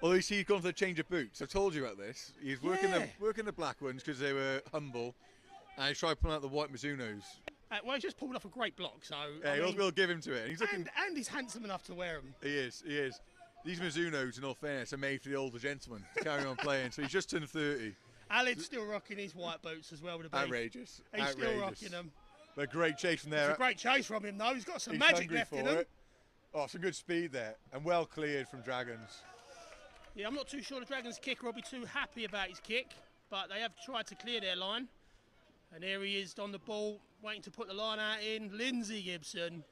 Although you see, he's gone for the change of boots. I told you about this. He's working the black ones because they were humble, and he tried pulling out the white Mizunos. Well, he's just pulled off a great block, so Yeah, we'll give him to it. He's looking, and he's handsome enough to wear them. He is. These Mizunos, in all fairness, are made for the older gentleman to carry on playing. So he's just turned 30. Aled's still rocking his white boots as well with the beef. Outrageous. He's still rocking them. But great chase from there. It's a great chase from him, though. He's got some magic left in him. Oh, some good speed there, and well cleared from Dragons. Yeah, I'm not too sure the Dragons kicker will be too happy about his kick, but they have tried to clear their line. And here he is on the ball, waiting to put the line out in. Lindsay Gibson.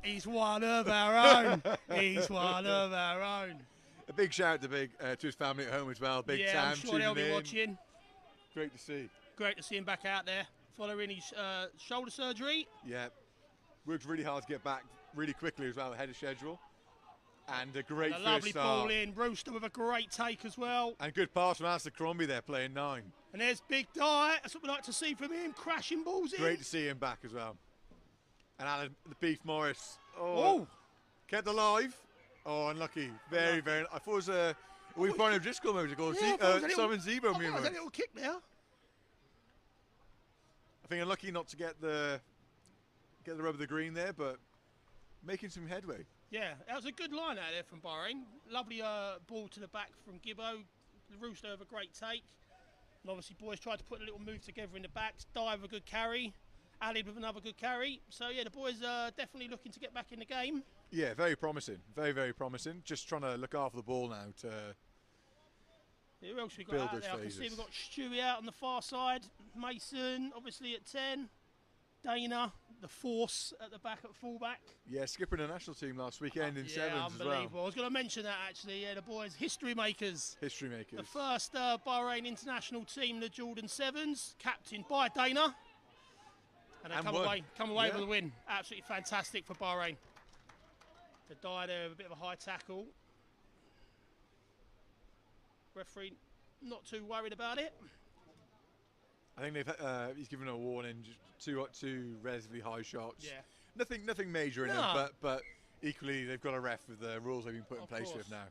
He's one of our own. He's one of our own. A big shout out to his family at home as well. Big Sam, I'm sure they'll be watching. Great to see. Great to see him back out there, following his shoulder surgery. Yeah, worked really hard to get back really quickly as well, ahead of schedule. And a great first lovely start. ball in. Rooster with a great take as well. And good pass from Alistair Crombie there, playing 9. And there's Big Di. That's what we like to see from him, crashing balls in. Great to see him back as well. And Alan, the Beef Morris. Oh, kept alive. Oh, unlucky. Very. I thought it was a Brian O'Driscoll moment ago. Simon Zebo moment. That was a little kick there. I think unlucky not to get the rub of the green there, but making some headway. Yeah, that was a good line out there from Bahrain. Lovely ball to the back from Gibbo. The Rooster with a great take. And obviously, boys tried to put a little move together in the back. Dive a good carry. Alid with another good carry. So, yeah, the boys are definitely looking to get back in the game. Yeah, very promising. Very promising. Just trying to look after the ball now to who else we got out there? I can see we've got Stewie out on the far side. Mason, obviously, at 10. Dana, the force at the back at fullback. Yeah, skipper in the national team last weekend in sevens as well. Unbelievable. I was going to mention that actually. Yeah, the boys, history makers. History makers. The first Bahrain international team, the Jordan Sevens, captained by Dana. And they come away with a win. Absolutely fantastic for Bahrain. The die there with a bit of a high tackle. Referee not too worried about it. I think he's given a warning, just two relatively high shots. Yeah. Nothing major in them, but equally they've got a ref with the rules they've been put in place with now.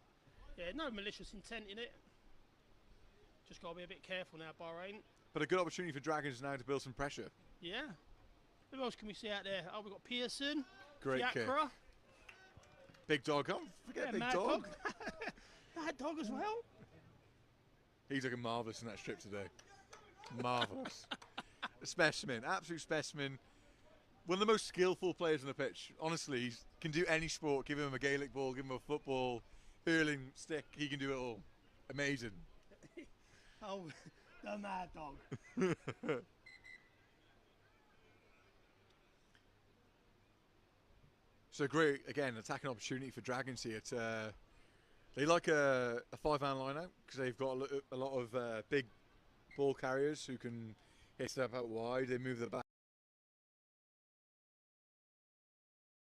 Yeah, no malicious intent in it. Just got to be a bit careful now, Bahrain. But a good opportunity for Dragons now to build some pressure. Yeah. Who else can we see out there? Oh, we've got Pearson. Great kick. Big Dog. Can't forget Big Dog. Mad Dog as well. He's looking marvellous in that strip today. Marvellous. A specimen, absolute specimen. One of the most skillful players on the pitch. Honestly, he can do any sport. Give him a Gaelic ball, give him a football, hurling stick. He can do it all. Amazing. Oh, the Mad Dog. So great, again, attacking opportunity for Dragons here. They like a 5-man line-out because they've got a lot of big ball carriers who can hit stuff out wide. They move the back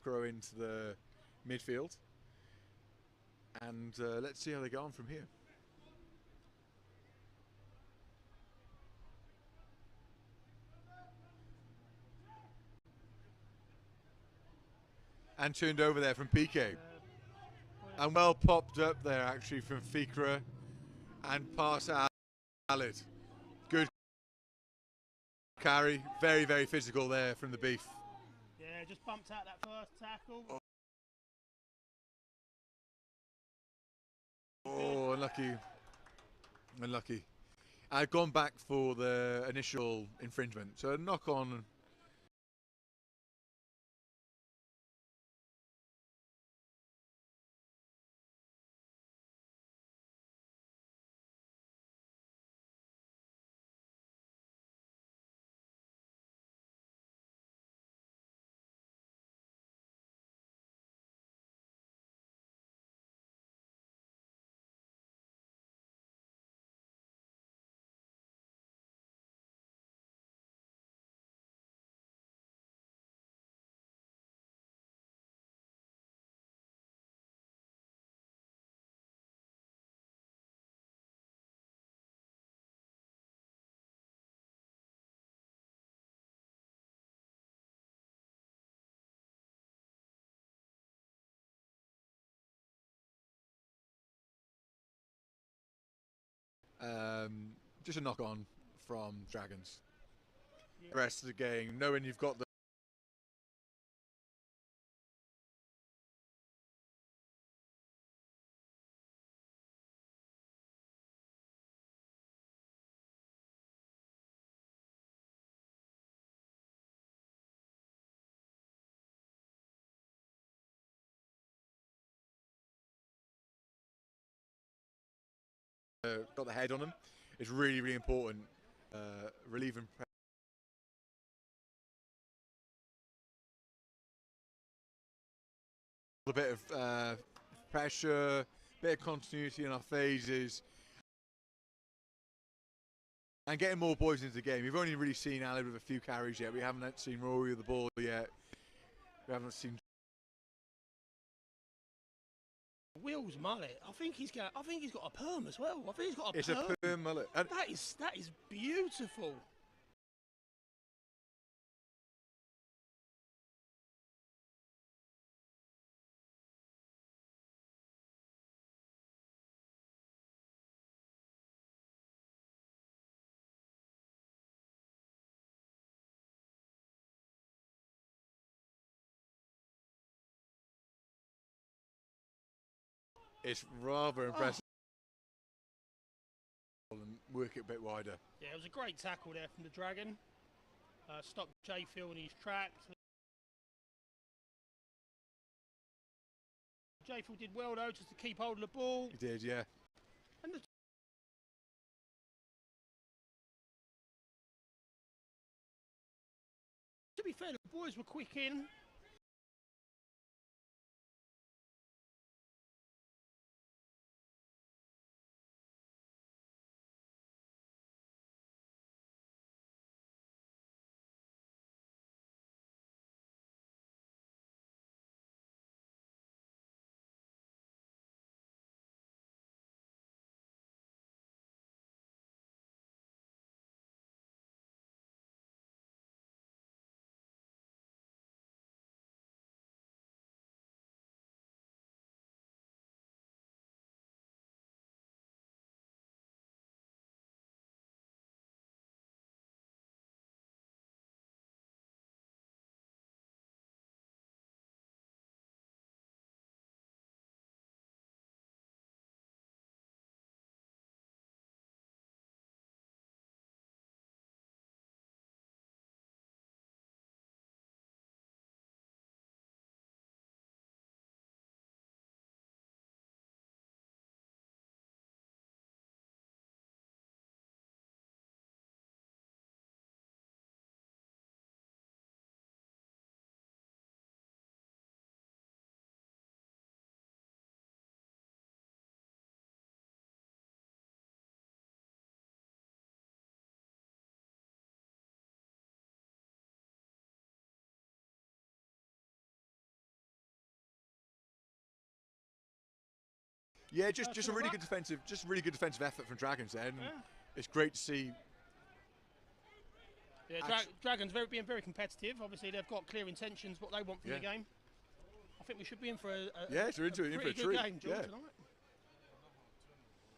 row into the midfield. And let's see how they go on from here. And turned over there from PK. And well popped up there actually from Fikra and pass out Alid. Good carry, very physical there from the Beef. Yeah, just bumped out that first tackle. Oh, unlucky. I've gone back for the initial infringement, so a knock on. Just a knock on from Dragons. The rest of the game, knowing you've got the head on them, it's really, really important. Relieving a bit of pressure, bit of continuity in our phases, and getting more boys into the game. We've only really seen Ali with a few carries yet. We haven't seen Rory with the ball yet. We haven't seen Will's mullet. I think he's got a perm as well. I think he's got a perm. It's a perm mullet. And that is beautiful. it's rather impressive. And work it a bit wider. Yeah, it was a great tackle there from the Dragon. Stopped Jayfield in his tracks. Jayfield did well though, just to keep hold of the ball. He did, yeah. And to be fair, the boys were quick in. Yeah, just a really good defensive effort from Dragons there. And it's great to see. Yeah, Dragons being very competitive. Obviously, they've got clear intentions, what they want from the game. I think we should be in for a so we're in for a treat. Game, George, tonight.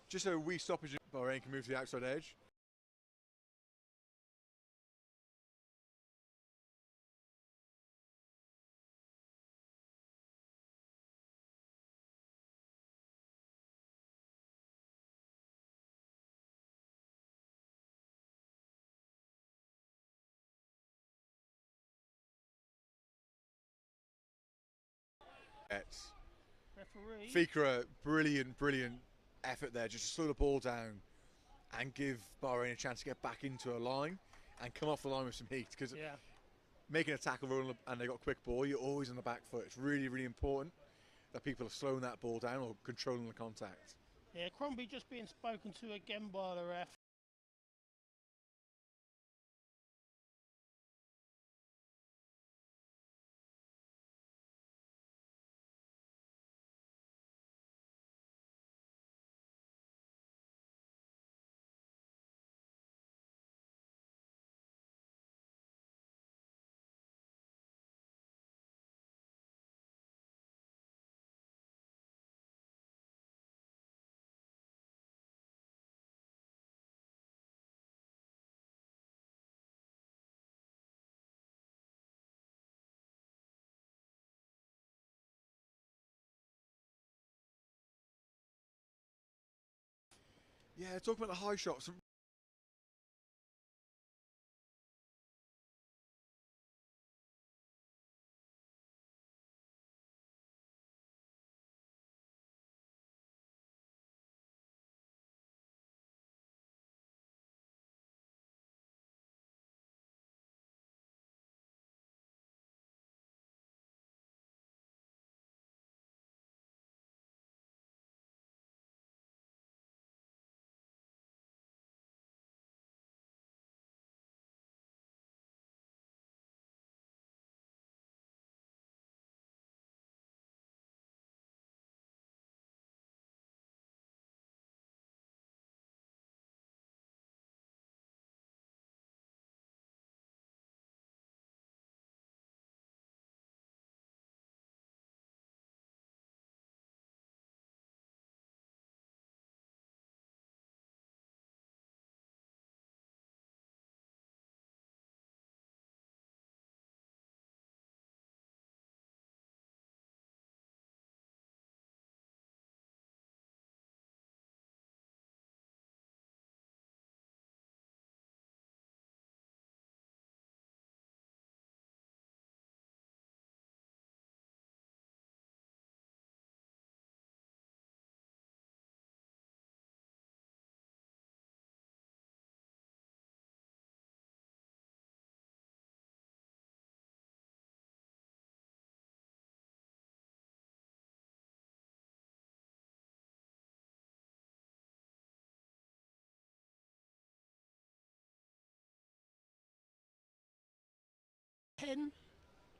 Just a wee stoppage, Bahrain can move to the outside edge. Referee. Fikra, brilliant effort there, just to slow the ball down and give Bahrain a chance to get back into a line and come off the line with some heat. Because making a tackle run and they got a quick ball, you're always on the back foot. It's really, really important that people are slowing that ball down or controlling the contact. Yeah, Crombie just being spoken to again by the ref. Yeah, talking about the high shots.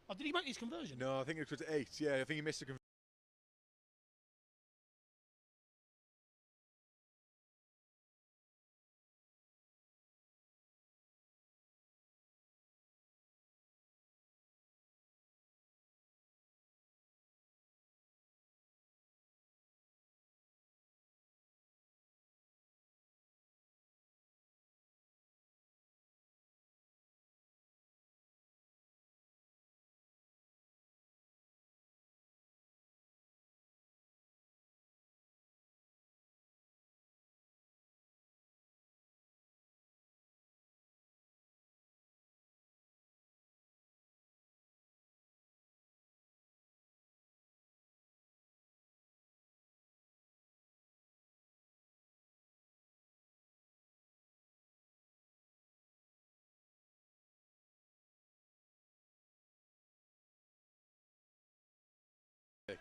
Oh, did he make his conversion? No, I think it was 8. Yeah, I think he missed a conversion.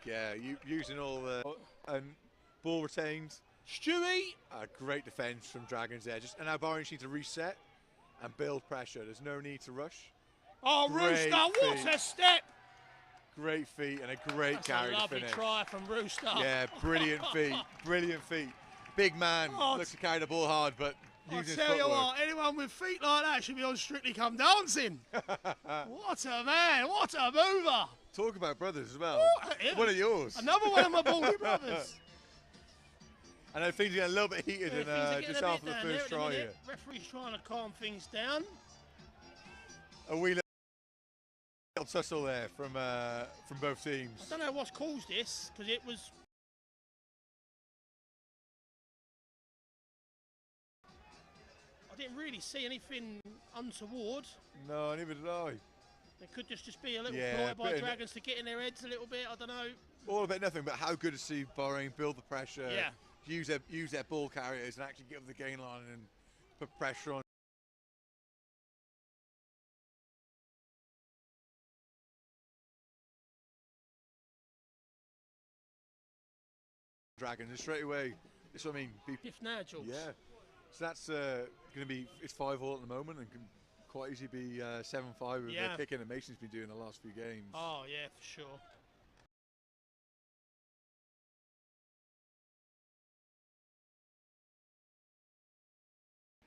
Yeah, using all the and ball retained. Stewie! Great defence from Dragons there. Just and now Bahrain need to reset and build pressure. There's no need to rush. Oh, Great Rooster, what feet. a step! Great feet and a great That's carry a lovely to finish. try from Rooster. Yeah, brilliant feet, brilliant feet. Big man, looks to carry the ball hard, but I'll using his tell you footwork. what, anyone with feet like that should be on Strictly Come Dancing. What a man, what a mover. Talk about brothers as well. Yeah. One of yours. Another one of my Baldy brothers. And I think things are getting a little bit heated just after the first try here. Referee's trying to calm things down. A wee little tussle there from both teams. I don't know what's caused this, because it was... I didn't really see anything untoward. No, neither did I. There could just be a little ploy by Dragons to get in their heads a little bit, I don't know. All about nothing, but how good to see Bahrain build the pressure, Yeah. use their ball carriers and actually get up the gain line and put pressure on. Dragons, and straight away, this what I mean. If Nigel. Yeah. So that's going to be, it's 5-5 at the moment and can quite easily be 7-5 with the kicking that Mason's been doing the last few games. Oh, yeah, for sure.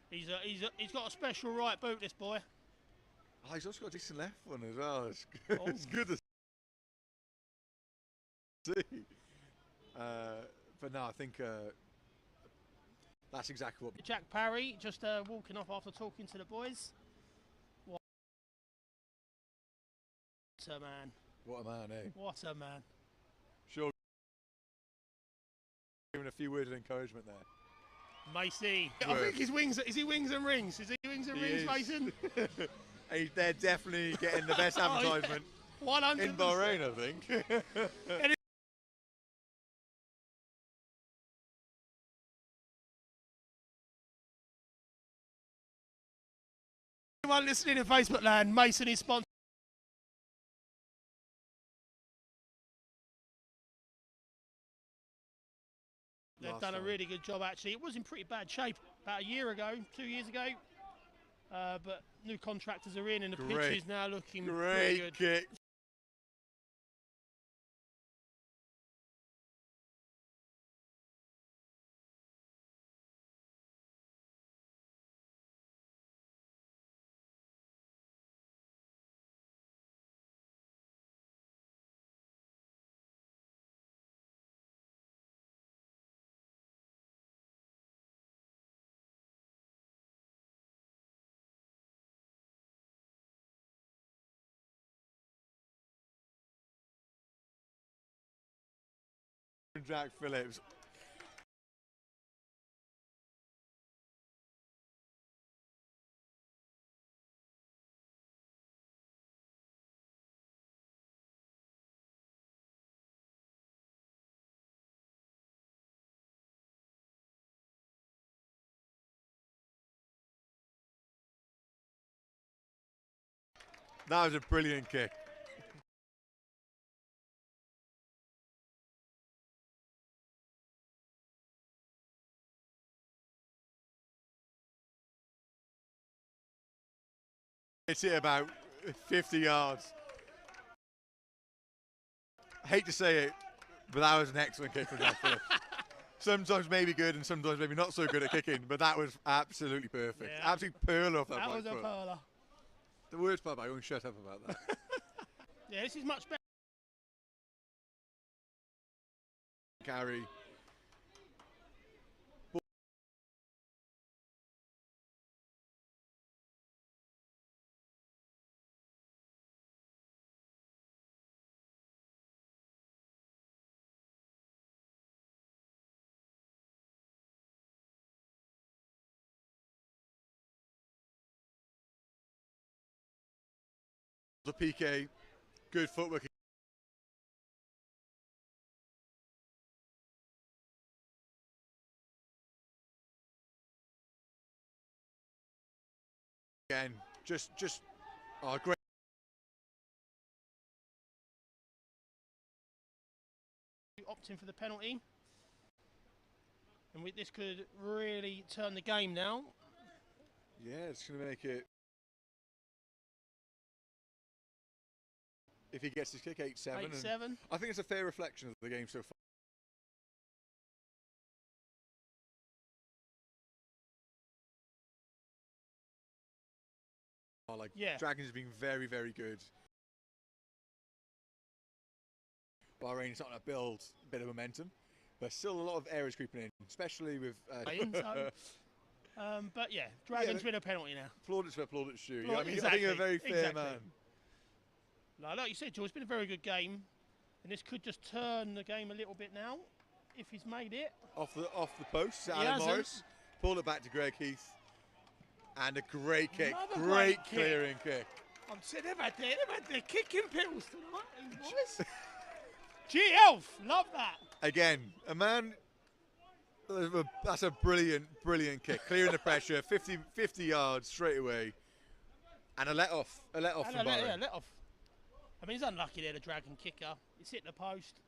He's got a special right boot, this boy. Oh, he's also got a decent left one as well. It's, Oh. it's good to see. But no, I think that's exactly what... Jack Parry just walking off after talking to the boys. What a man. What a man, eh? What a man. Sure. Giving a few words of encouragement there. Macy. I think his wings. Is he wings and rings? Is he wings and rings, Mason? They're definitely getting the best advertisement in Bahrain, I think. Anyone listening in Facebook land, Mason is sponsored. They've done a really good job, actually. It was in pretty bad shape about a year ago, 2 years ago. But new contractors are in, and the pitch is now looking pretty good. Great kick. Jack Phillips. That was a brilliant kick. It's hit about 50 yards. I hate to say it, but that was an excellent kick from Jack Phillips. Sometimes maybe good and sometimes maybe not so good at kicking, but that was absolutely perfect. Yeah. Absolute pearl off that That was a pearler. The worst part, I won't shut up about that. Yeah, this is much better. Carry. The PK, good footwork. Again, just great. Opting for the penalty, and this could really turn the game now. Yeah, it's going to make it. If he gets his kick, 8-7. 8-7. I think it's a fair reflection of the game so far. Dragons have been very, very good. Bahrain is starting to build a bit of momentum, but still a lot of errors creeping in, especially with. But yeah, Dragons win a penalty now. Plaudits for plaudits due. I think you're a very fair man. Like you said, George, it's been a very good game, and this could just turn the game a little bit now if he's made it. Off the post, Alan Morris. Pulled it back to Greg Heath, and a great kick, great clearing kick. I'm saying they've had their kicking pills tonight, boys. G11, love that. Again, a man. That's a brilliant kick, clearing the pressure, 50 yards straight away, and a let off from Bahrain. Yeah, let off. I mean, he's unlucky there, the Dragon kicker. He's hit the post.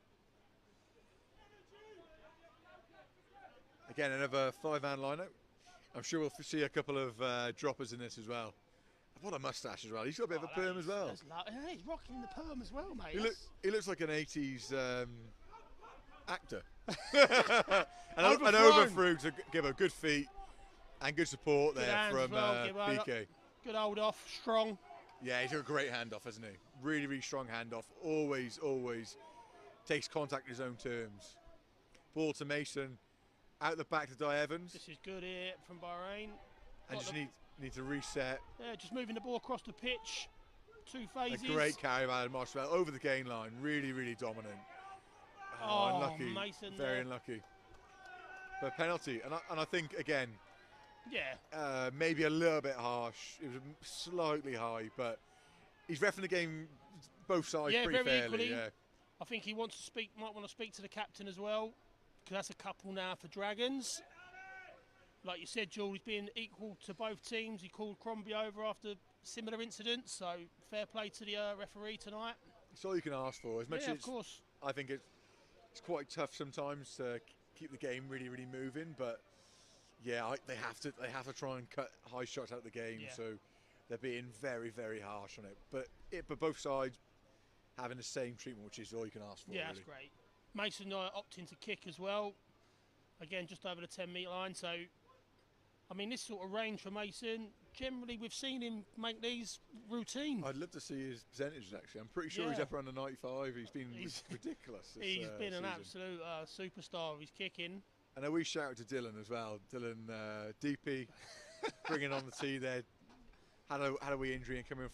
Again, another 5-man lineup. I'm sure we'll see a couple of droppers in this as well. What a mustache as well. He's got a bit of a perm as well. He's rocking the perm as well, mate. He looks like an 80s actor. and overthrew to give a good feet and good support there from PK. Good hold off, strong. Yeah, he's got a great handoff, hasn't he? Really, really strong handoff. Always takes contact in his own terms. Ball to Mason. Out the back to Di Evans. This is good here from Bahrain. And just need to reset. Yeah, just moving the ball across the pitch. 2 phases. A great carry by Adam Marshall over the gain line. Really, really dominant. Oh, unlucky. Mason Very unlucky. But penalty, and I think again, Yeah. maybe a little bit harsh. It was slightly high, but he's reffing the game both sides Yeah, pretty very fairly. equally. Yeah. I think he wants to speak. Might want to speak to the captain as well, because that's a couple now for Dragons. Like you said, Jules, he's been equal to both teams. He called Crombie over after similar incidents, so fair play to the referee tonight. It's all you can ask for. As much Yeah, as of course. I think it's quite tough sometimes to keep the game really, really moving, but yeah, they have to try and cut high shots out of the game. Yeah. So they're being very, very harsh on it. But both sides having the same treatment, which is all you can ask for. Yeah, really. that's great. Mason opting to kick as well. Again, just over the 10-metre line. So, I mean, this sort of range for Mason, generally we've seen him make these routine. I'd love to see his percentages, actually. I'm pretty sure he's up around the 95. He's been ridiculous. He's been an season. absolute superstar. He's kicking. And a wee shout out to Dylan as well. Dylan DP bringing on the tee there. Had a wee injury and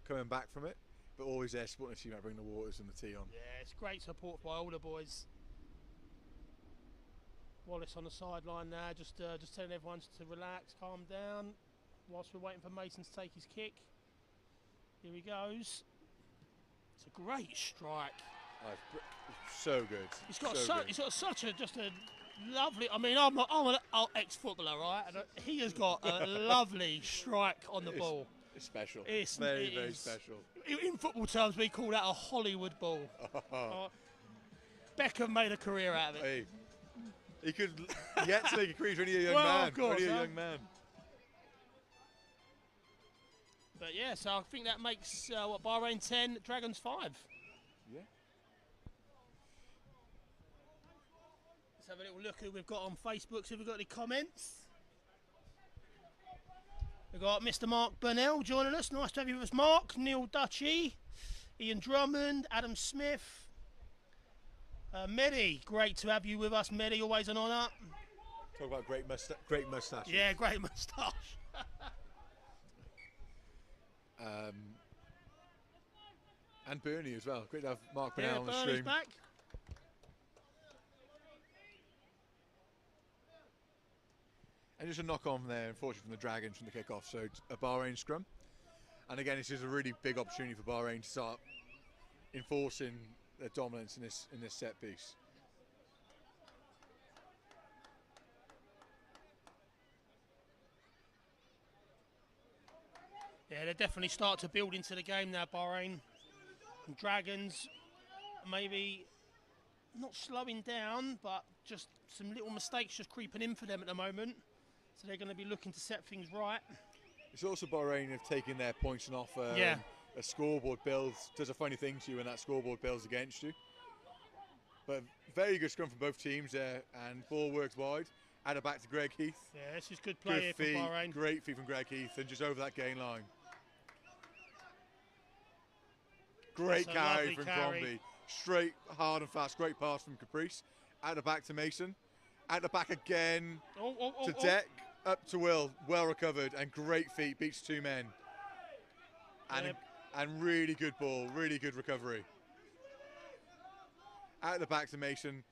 coming back from it, but always there supporting the team out, bringing the waters and the tee on. Yeah, it's great support by all the boys. Wallace on the sideline now, just telling everyone to relax, calm down, whilst we're waiting for Mason to take his kick. Here he goes. It's a great strike. Oh, so good. He's got such a lovely. I mean, I'm an ex-footballer, right? And he has got a lovely strike on the ball. It's special. It's very special. In football terms, we call that a Hollywood ball. Beckham made a career out of it. Hey, he could yet to make a career for any young Well, man. of course, Only a young man. But yeah, so I think that makes Bahrain 10, Dragons 5. Yeah. Let's have a little look who we've got on Facebook. See if we've got any comments. We've got Mr. Mark Burnell joining us. Nice to have you with us, Mark. Neil Dutchy, Ian Drummond, Adam Smith. Mehdi, great to have you with us, Mehdi. Always an honour. Talk about great moustache. Yeah, great moustache. And Bernie as well. Great to have Mark Burnell on the Bernie's stream. back. And just a knock on there, unfortunately, from the Dragons from the kickoff. So it's a Bahrain scrum. And again, this is a really big opportunity for Bahrain to start enforcing their dominance in this set piece. Yeah, they definitely start to build into the game now, Bahrain. And Dragons maybe not slowing down, but just some little mistakes just creeping in for them at the moment. So they're going to be looking to set things right. It's also Bahrain have taken their points and off a scoreboard builds. Does a funny thing to you when that scoreboard builds against you. But very good scrum from both teams there, and ball works wide. Add it back to Greg Heath. Yeah, this is good play good here from Bahrain. Great feed from Greg Heath, and just over that gain line. Great carry from Crombie. Straight, hard and fast. Great pass from Caprice. Out the back to Mason. Out the back again to Deck. Up to Will. Well recovered and great feet. Beats two men. And really good ball. Really good recovery. Out the back to Mason.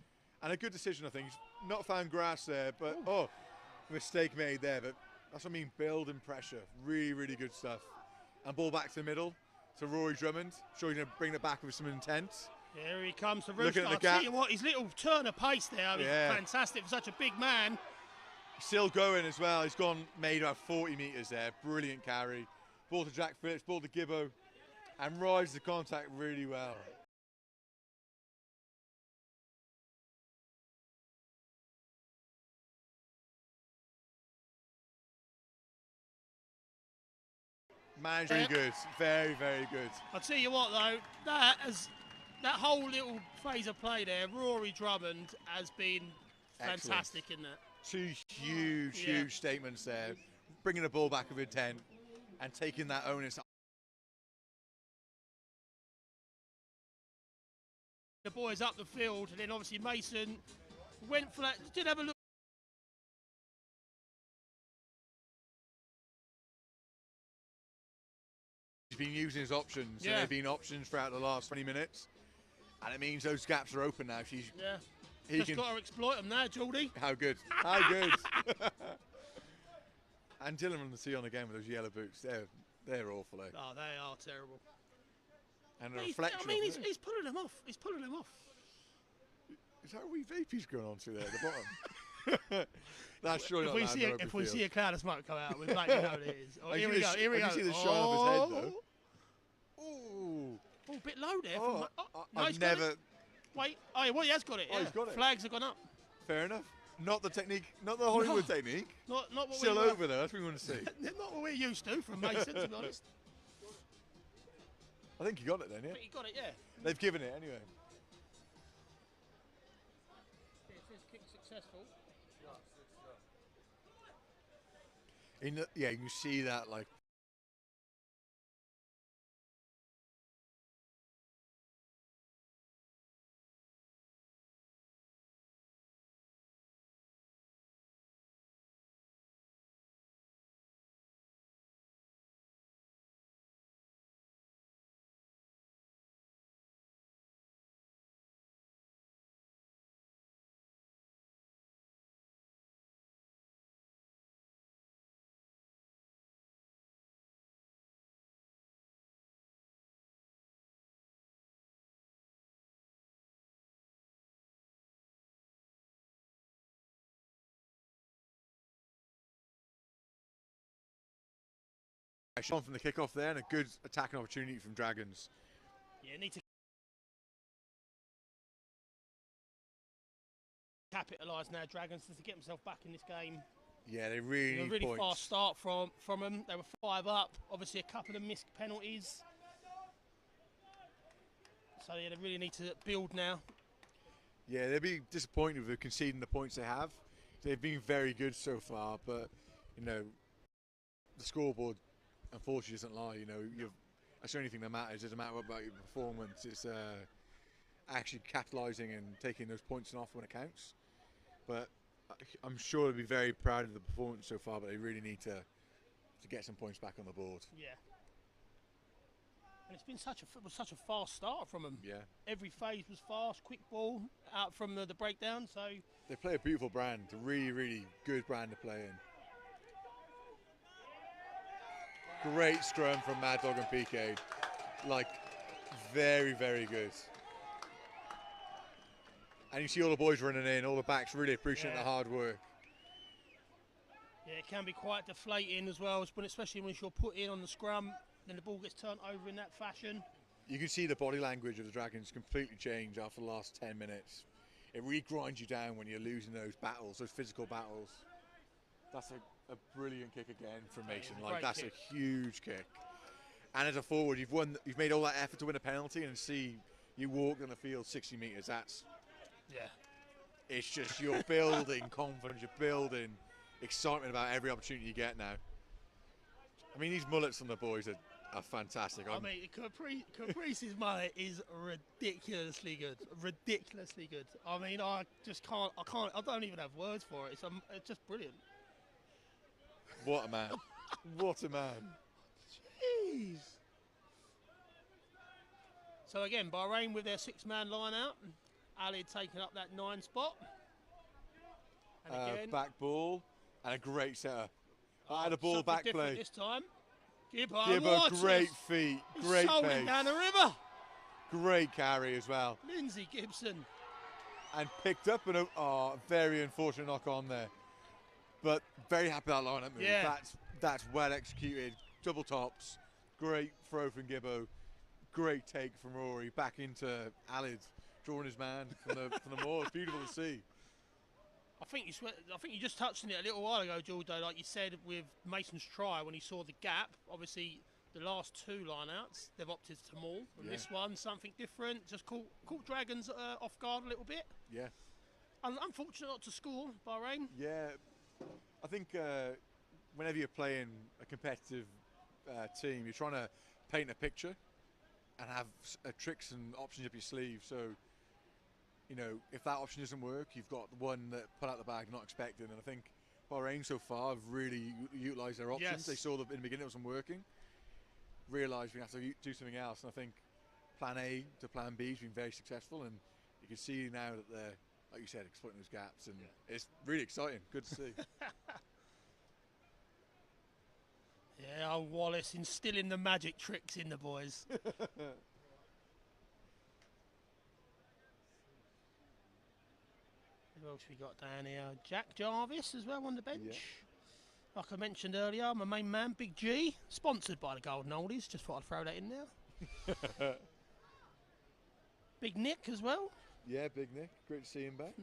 And a good decision, I think. He's not found grass there, but mistake made there. But that's what I mean. Building pressure. Really, really good stuff. And ball back to the middle to Rory Drummond. Sure he's going to bring it back with some intent. Here he comes to Rooster. Looking at the I'll gap. tell you what, his little turn of pace there is fantastic for such a big man. Still going as well. He's made about 40 metres there. Brilliant carry. Ball to Jack Phillips, ball to Gibbo, and rides the contact really well. Managed really good. Very, very good. I'll tell you what though, that whole little phase of play there, Rory Drummond has been fantastic in that. Two huge statements there. Bringing the ball back with intent and taking that onus. The boys up the field, and then obviously Mason went for that, did have a look. He's been using his options, and they've been options throughout the last 20 minutes. And it means those gaps are open now. Just got to exploit them now, Geordie. How good? How good? And Dylan on the tee on again with those yellow boots. They're awful, eh? Oh, they are terrible. And a reflection. I mean, he's pulling them off. He's pulling them off. Is that a wee vape he's going on to there at the bottom? That's surely not if we see a cloud of smoke come out, we'll let you know what it is. Oh, here we go. Here we go. You see the shine off his head, though. Ooh. Oh, a bit low there. Oh, no, I've never. Wait. Oh, well, he has got it. Oh, yeah. he's got it. Flags have gone up. Fair enough. Not the technique, not the Hollywood technique. Not what Still over though. That's what we want to see. Not what we're used to from Mason, to be honest. I think he got it then, yeah. I think he got it, yeah. They've given it anyway. It says kick successful. Yeah, you can see that like. Shot from the kickoff there and a good attacking opportunity from Dragons. Yeah, need to capitalise now, Dragons, to get themselves back in this game. Yeah, they really need really points. Fast start from them. They were 5 up. Obviously, a couple of missed penalties. So yeah, they really need to build now. Yeah, they'll be disappointed with conceding the points they have. They've been very good so far, but you know, the scoreboard unfortunately doesn't lie. You know, that's the only thing that matters. It doesn't matter about your performance. It's actually capitalising and taking those points off when it counts. But I'm sure they'll be very proud of the performance so far. But they really need to get some points back on the board. Yeah. And it's been such a fast start from them. Yeah. Every phase was fast, quick ball out from the breakdown. So they play a beautiful brand, a really, really good brand to play in. Great scrum from Mad Dog and PK. Like, very, very good. And you see all the boys running in, all the backs really appreciating the hard work. Yeah, it can be quite deflating as well, especially when you're put in on the scrum, then the ball gets turned over in that fashion. You can see the body language of the Dragons completely change after the last 10 minutes. It really grinds you down when you're losing those battles, those physical battles. That's a brilliant kick again from Mason. Like, that's a huge kick. And as a forward, you've made all that effort to win a penalty, and see you walk on the field 60 metres. It's just you're building confidence, you're building excitement about every opportunity you get now. I mean, these mullets on the boys are fantastic. I mean, Caprice's mullet is ridiculously good. Ridiculously good. I mean, I don't even have words for it. It's just brilliant. What a man. What a man. Jeez. So again, Bahrain with their 6-man line out. Ali taking up that 9 spot. And again, back ball and a great setter. Had a ball back play. This time. Gibbo, great feet, great pace. Down the river. Great carry as well. Lindsay Gibson. And picked up a very unfortunate knock on there. But very happy with that line-up move. Yeah. That's well executed. Double tops. Great throw from Gibbo. Great take from Rory. Back into Alid, drawing his man from the moor. It's beautiful to see. I think you just touched on it a little while ago, Jordo, like you said with Mason's try when he saw the gap. Obviously, the last 2 line-outs, they've opted to maul. And this one, something different. Just caught Dragons off guard a little bit. Yeah. Unfortunate not to score, Bahrain. Yeah. I think whenever you're playing a competitive team, you're trying to paint a picture and have tricks and options up your sleeve. So, you know, if that option doesn't work, you've got one that put out the bag not expected. And I think Bahrain so far have really utilised their options. Yes. They saw that in the beginning it wasn't working, realised we have to do something else. And I think plan A to plan B has been very successful. And you can see now that like you said, exploiting those gaps, and it's really exciting. Good to see. Yeah, old Wallace instilling the magic tricks in the boys. Who else we got down here? Jack Jarvis as well on the bench. Yeah. Like I mentioned earlier, my main man, Big G, sponsored by the Golden Oldies. Just thought I'd throw that in there. Big Nick as well. Yeah, Big Nick. Great to see him back.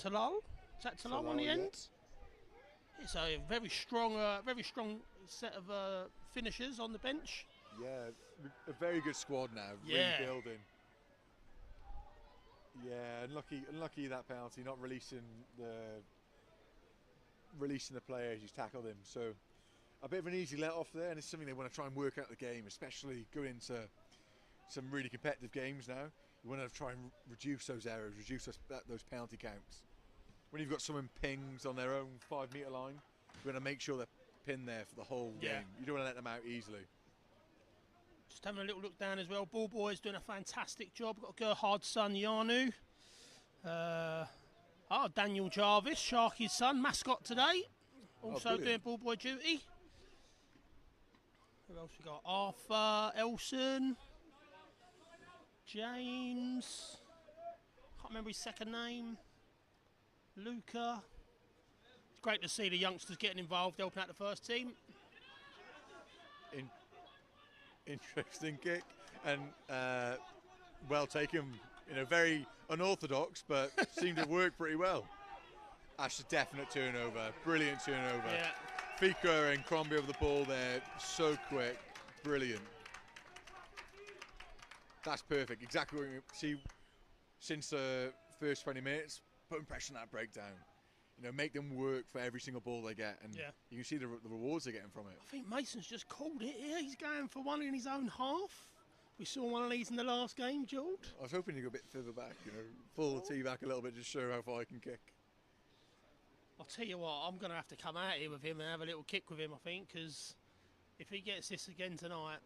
Talal. Is that Talal on the end? It's a very strong set of finishers on the bench. Yeah, a very good squad now. Yeah. Rebuilding. Yeah, unlucky that penalty, not releasing the players who's tackled him. So a bit of an easy let off there, and it's something they want to try and work out the game, especially going into some really competitive games now. You want to try and reduce those errors, reduce those penalty counts. When you've got someone pings on their own 5 metre line, you want to make sure they're pinned there for the whole game. You don't want to let them out easily. Just having a little look down as well. Ball boys doing a fantastic job. Got Gerhard's son, Yanu. Daniel Jarvis, Sharky's son, mascot today. Also doing ball boy duty. Who else we got? Arthur, Elson, James. Can't remember his second name. Luca. It's great to see the youngsters getting involved, helping out the first team. Interesting kick, and well taken. Very unorthodox, but seemed to work pretty well. That's a definite turnover. Brilliant turnover. Yeah. Fika and Crombie over the ball there. So quick. Brilliant. That's perfect. Exactly what we see since the first 20 minutes. Putting pressure on that breakdown. Make them work for every single ball they get, and you can see the rewards they're getting from it. I think Mason's just called it here. He's going for one in his own half. We saw one of these in the last game, George. I was hoping to go a bit further back, pull the tee back a little bit, just show how far I can kick. I'll tell you what, I'm going to have to come out here with him and have a little kick with him, I think, because if he gets this again tonight...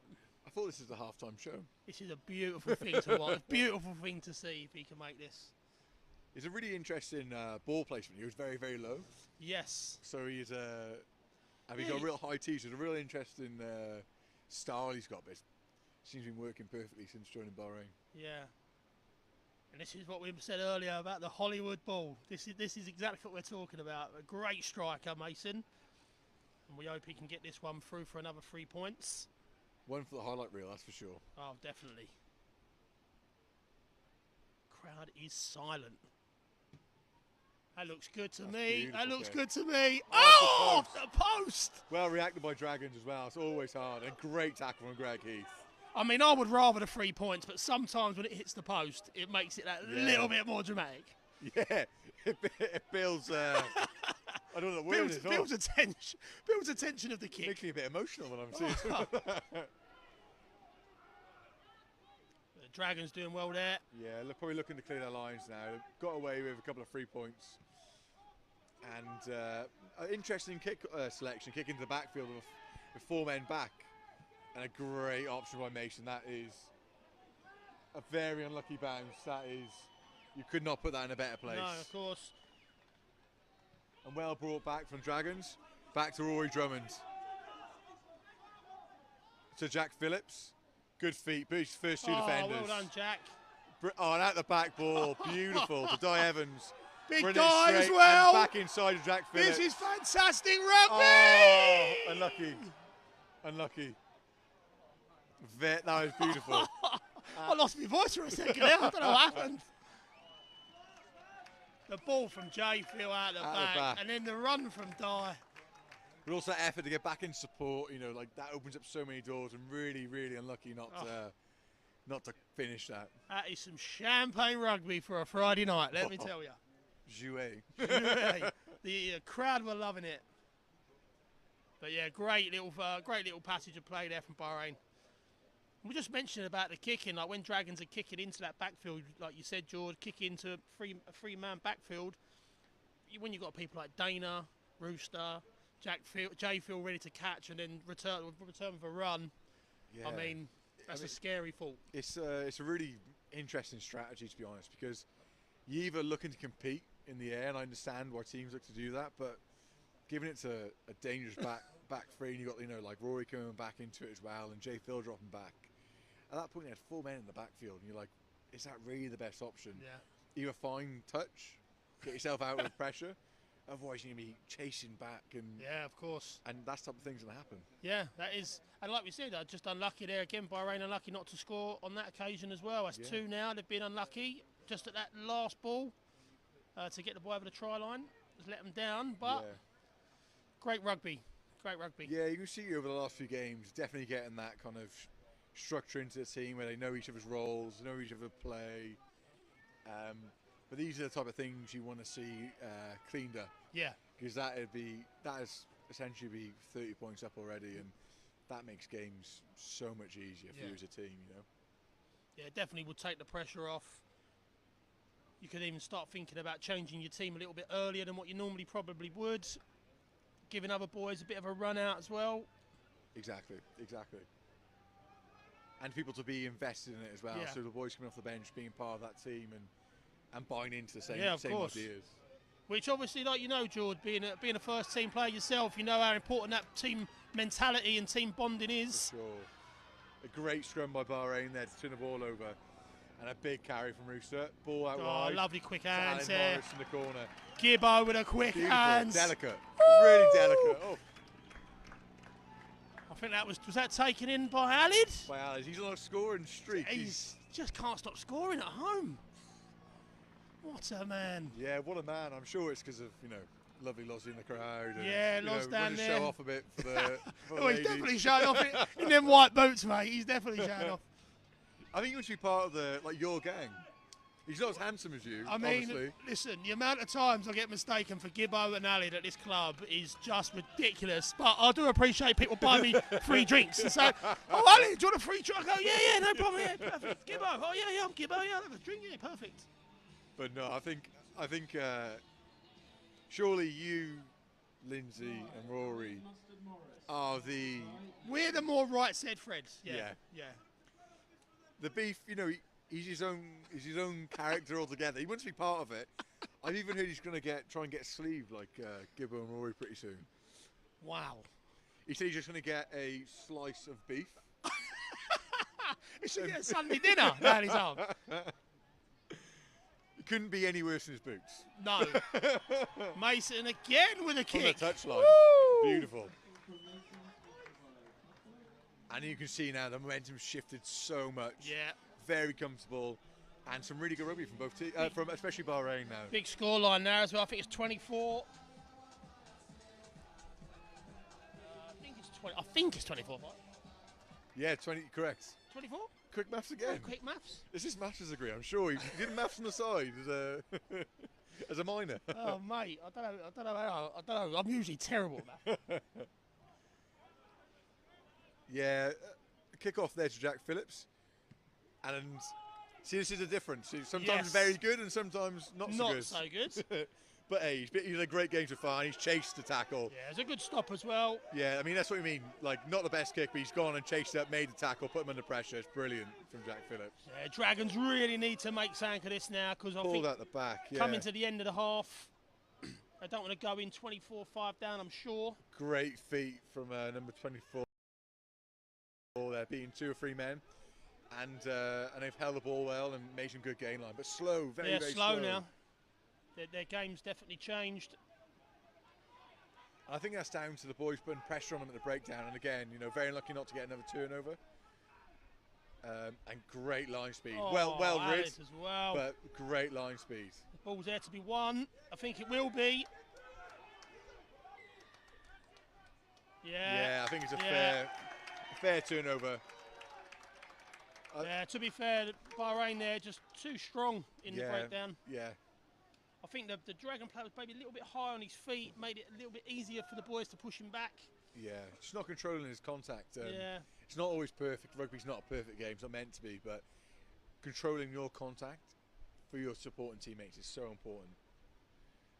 I thought this was the half-time show. This is a beautiful thing to watch, a beautiful thing to see if he can make this. It's a really interesting ball placement. He was very, very low. Yes. So he's got real high tees. It's a real interesting style he's got, but it seems to be working perfectly since joining Bahrain. Yeah. And this is what we said earlier about the Hollywood ball. This is exactly what we're talking about. A great striker, Mason. And we hope he can get this one through for another 3 points. One for the highlight reel, that's for sure. Oh, definitely. Crowd is silent. That looks good to me. That looks good to me. Oh, off the post! Well reacted by Dragons as well. It's always hard. And great tackle from Greg Heath. I mean, I would rather the 3 points, but sometimes when it hits the post, it makes it that little bit more dramatic. Yeah, it builds. I don't know the word is. Builds attention of the kick. Makes me a bit emotional when I'm seeing it. The Dragons doing well there. Yeah, they're probably looking to clear their lines now. They've got away with a couple of 3 points. And an interesting kick selection, kick into the backfield with 4 men back. And a great option by Mason. That is a very unlucky bounce. That is, you could not put that in a better place. No, of course. And well brought back from Dragons. Back to Rory Drummond. To Jack Phillips. Good feet. First 2 defenders. Well done, Jack. And out the back ball. Beautiful. To Di Evans. Big Di as well. And back inside of Jack Phillips. This is fantastic rugby. Oh, unlucky. That was beautiful. I lost my voice for a second there. I don't know what happened. The ball from Jay flew out the back, and then the run from Di. But also that effort to get back in support, that opens up so many doors, and really, really unlucky not to finish that. That is some champagne rugby for a Friday night, let me tell you. Jouet. The crowd were loving it. But yeah, great little passage of play there from Bahrain. We just mentioned about the kicking, like when Dragons are kicking into that backfield, like you said, George, kick into a three-man backfield. When you've got people like Dana, Rooster, Jay feel ready to catch and then return for a run. Yeah. I mean, that's a scary thought. It's a really interesting strategy, to be honest, because you're either looking to compete in the air, and I understand why teams look to do that, but given it's a dangerous back three, and you got, you know, like Rory coming back into it as well, and Jay Phil dropping back. At that point, you had 4 men in the backfield, and you're like, is that really the best option? Yeah. Either find touch, get yourself out of pressure, otherwise you're going to be chasing back, and Yeah, of course. and that type of thing's going to happen. Yeah, that is, and like we said, just unlucky there again. Bahrain unlucky not to score on that occasion as well. That's 2 now. They've been unlucky just at that last ball to get the ball over the try line. Just let them down, but great rugby. Great rugby. Yeah, you can see over the last few games, definitely getting that kind of structure into the team where they know each other's roles, know each other's play. But these are the type of things you want to see cleaned up. Yeah. Because that is essentially be 30 points up already, and that makes games so much easier for you as a team, you know. Yeah, it definitely would take the pressure off. You could even start thinking about changing your team a little bit earlier than what you normally probably would, giving other boys a bit of a run out as well. Exactly. And people to be invested in it as well. So the boys coming off the bench being part of that team and buying into the same ideas. Which obviously, like you know, George, being a first team player yourself, you know how important that team mentality and team bonding is. For sure. A great scrum by Bahrain there to turn the ball over. And a big carry from Rooster. Ball out wide. Lovely quick hands there. Morris in the corner. Gibbo with a quick hands. Delicate. Woo! Really delicate. Oh. I think that was that taken in by Alid? By Alid. He's on a scoring streak. He just can't stop scoring at home. What a man. Yeah, what a man. I'm sure it's because of, you know, lovely Lozzie in the crowd. And, yeah, Loz down there. Show off a bit for the for oh, he's definitely showing off in them white boots, mate. He's definitely showing off. I think he must be part of your gang. He's not as handsome as you, I mean, obviously. Listen, the amount of times I get mistaken for Gibbo and Alid at this club is just ridiculous. But I do appreciate people buying me free drinks and say, oh, Alid, do you want a free drink? I go, yeah, no problem, yeah, perfect. Gibbo, oh, yeah, I'm Gibbo, yeah, I'll have a drink, yeah, perfect. But no, I think surely you, Lindsay and Rory are the... We're the more right said Freds. Yeah. The beef, you know, he's his own character altogether. He wants to be part of it. I've even heard he's going to try and get sleeved like Gibbo and Rory pretty soon. Wow. He said he's just going to get a slice of beef. He should get a Sunday dinner down his arm. He couldn't be any worse than his boots. No. Mason again with a kick. On the touchline. Beautiful. And you can see now the momentum shifted so much. Yeah. Very comfortable, and some really good rugby from both teams, from especially Bahrain now. Big scoreline there as well. I think it's 24. I think it's 24. Yeah, 20. Correct. 24. Quick maths again. Oh, quick maths. This is maths degree. I'm sure he did maths on the side as a minor. Oh mate, I don't know. I'm usually terrible at that. Yeah, Kickoff there to Jack Phillips. And see, this is a difference. Sometimes very good and sometimes not so good. Not so good. But hey, he's a great game so far. And he's chased the tackle. Yeah, it's a good stop as well. Yeah, I mean, that's what I mean. Like, not the best kick, but he's gone and chased up, made the tackle, put him under pressure. It's brilliant from Jack Phillips. Yeah, Dragons really need to make something of this now because I think pulled out the back. Yeah. Coming to the end of the half, they don't want to go in 24-5 down, I'm sure. Great feat from number 24. There, beating 2 or 3 men. And they've held the ball well and made some good gain line, but slow, very slow now. Their game's definitely changed. I think that's down to the boys putting pressure on them at the breakdown, and again, you know, very lucky not to get another turnover. And great line speed. Well rid, as well. But great line speed. The ball's there to be won. I think it will be. Yeah, I think it's a fair turnover. Yeah, to be fair, Bahrain there just too strong in the breakdown. Yeah. I think the Dragon player was maybe a little bit high on his feet, made it a little bit easier for the boys to push him back. Yeah, just not controlling his contact. Yeah. It's not always perfect. Rugby's not a perfect game. It's not meant to be, but controlling your contact for your supporting teammates is so important.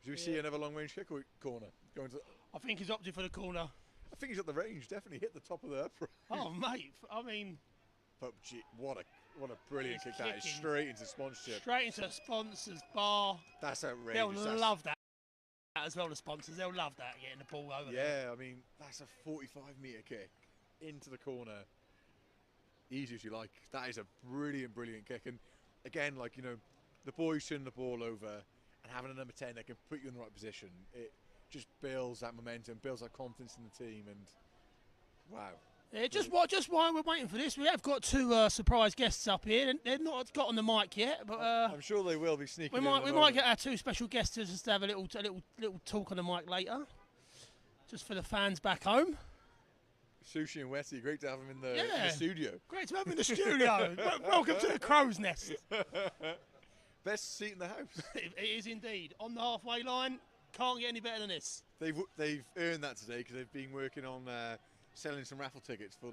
Do we see another long-range kick or corner? Going to? I think he's opted for the corner. I think he's at the range. Definitely hit the top of the upright. Oh, mate. I mean... But gee, what What a brilliant He's kick that is. kicking. Straight into sponsorship. Straight into the sponsors' bar. That's outrageous. They'll love that as well, the sponsors. They'll love that, getting the ball over there. Yeah, I mean, that's a 45-metre kick into the corner. Easy as you like. That is a brilliant, brilliant kick. And again, like, you know, the boys turning the ball over and having a number 10 that can put you in the right position, it just builds that momentum, builds that confidence in the team, and wow. Yeah, just while we're waiting for this, we have got two surprise guests up here. They're not got on the mic yet, but I'm sure they will be sneaking. We might get our two special guests to just have a little talk on the mic later, just for the fans back home. Sushi and Westy, great to have them in the studio. Great to have them in the studio. Welcome to the Crow's Nest. Best seat in the house. It is indeed on the halfway line. Can't get any better than this. They've earned that today because they've been working on selling some raffle tickets for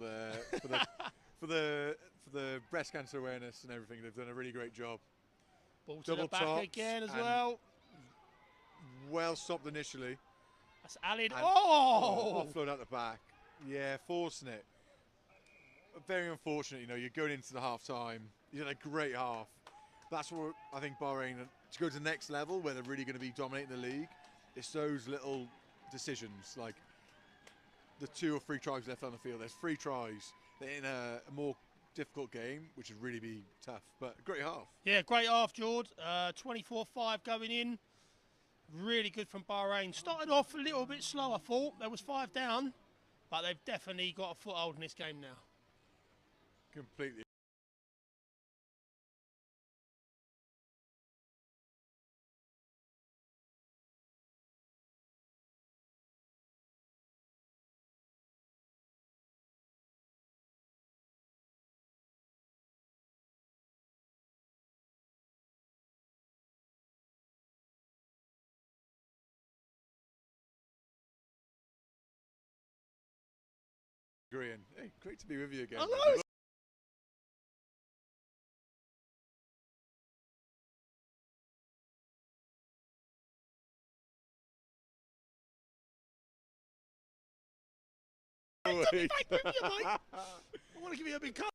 the breast cancer awareness and everything. They've done a really great job. Ball to the back again as well. Well stopped initially. That's Alid. Offload out the back. Yeah, forcing it. Very unfortunate, you know, you're going into the half time. You had a great half. That's what I think Bahrain, to go to the next level where they're really going to be dominating the league, it's those little decisions, like the 2 or 3 tries left on the field. There's 3 tries in a more difficult game, which would really be tough. But great half. Yeah, great half, George. 24-5 going in. Really good from Bahrain. Started off a little bit slow, I thought. There was 5 down, but they've definitely got a foothold in this game now. Completely. Agreeing. Hey, great to be with you again. Hello. I want to give you a big cut.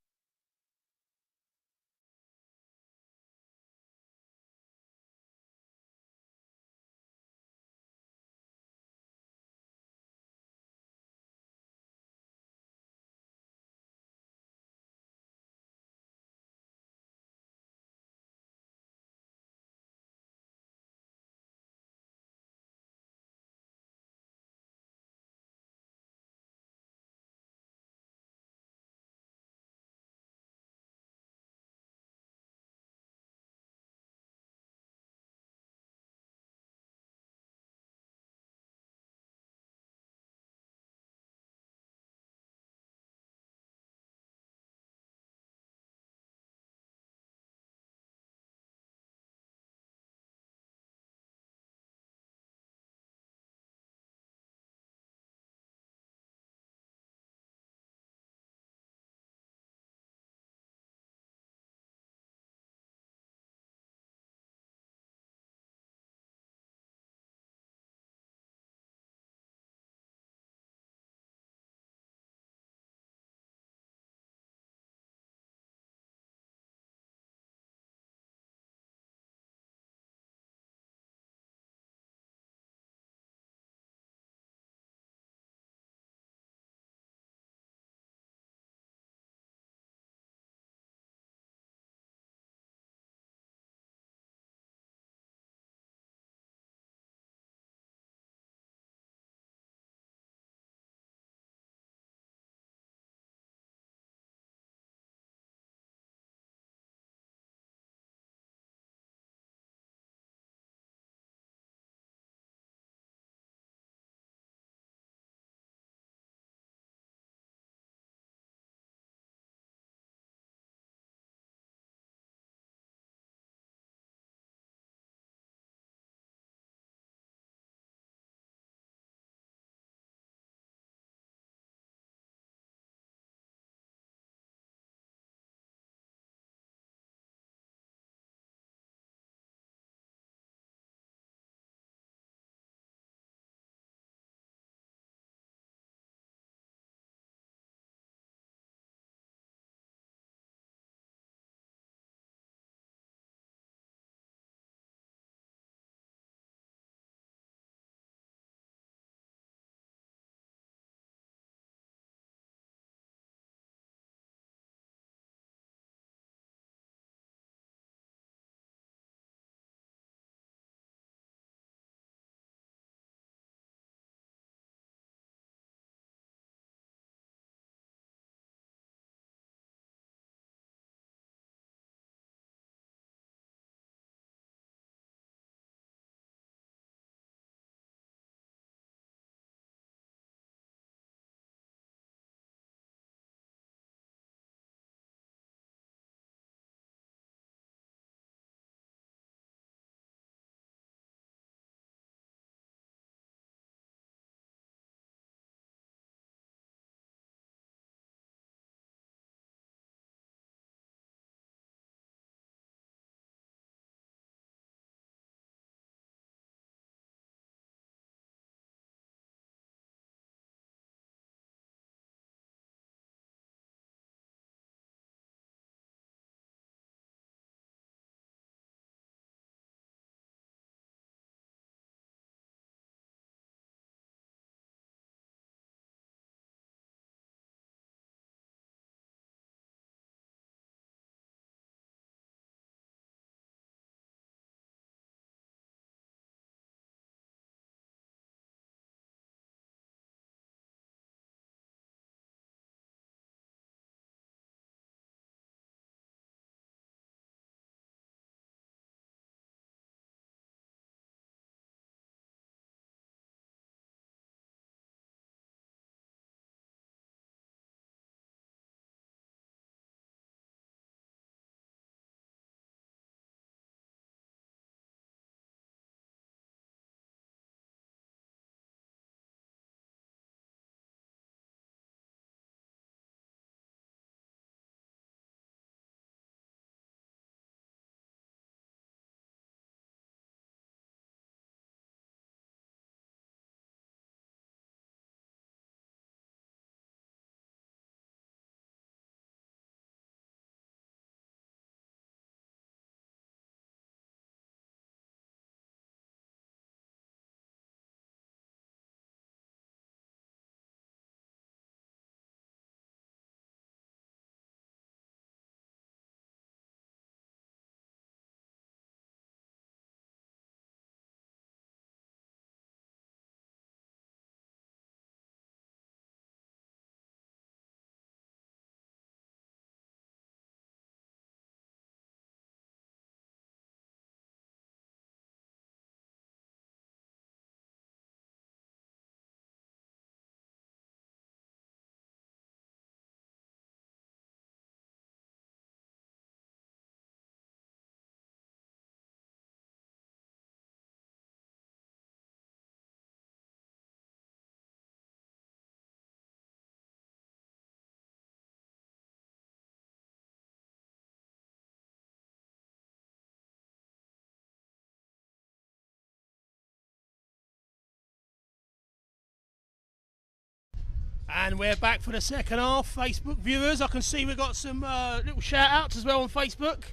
And we're back for the second half. Facebook viewers, I can see we've got some little shout outs as well on Facebook.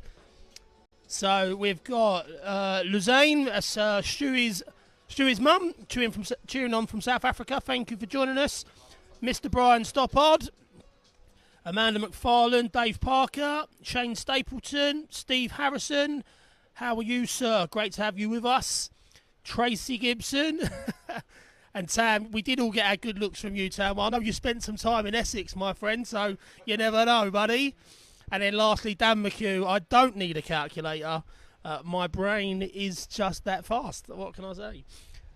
So we've got Luzane, that's Stewie's mum, cheering on from South Africa. Thank you for joining us. Mr. Brian Stoppard, Amanda McFarlane, Dave Parker, Shane Stapleton, Steve Harrison. How are you, sir? Great to have you with us. Tracy Gibson. And Tam, we did all get our good looks from you, Tam. I know you spent some time in Essex, my friend, so you never know, buddy. And then lastly, Dan McHugh. I don't need a calculator. My brain is just that fast. What can I say?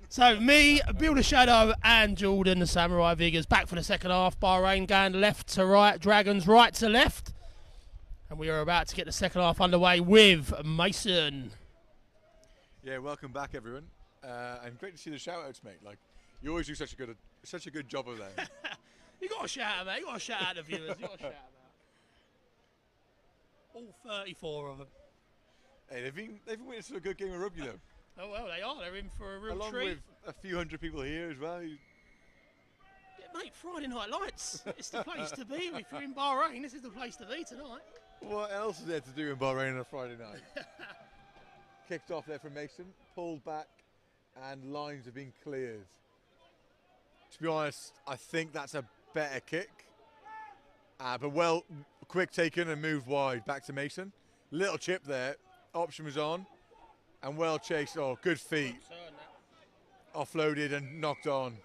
So me, Bill the Shadow, and Jordan the Samurai Vigors back for the second half. Bahrain going left to right, Dragons right to left. And we are about to get the second half underway with Mason. Yeah, welcome back, everyone. And great to see the shout-outs, mate. Like, you always do such a good job of them. You got to shout out, mate. You got to shout out the viewers. You got to shout out. All 34 of them. Hey, they've been witnessing a good game of rugby, though. Oh well, they are. They're in for a real Along treat. with a few hundred people here as well. Yeah, mate, Friday Night Lights. It's the place to be. If you're in Bahrain, this is the place to be tonight. What else is there to do in Bahrain on a Friday night? Kicked off there from Mason, pulled back, and lines have been cleared. To be honest, I think that's a better kick. But well, quick taken and moved wide back to Mason. Little chip there. Option was on. And well chased. Oh, good feet. Offloaded and knocked on.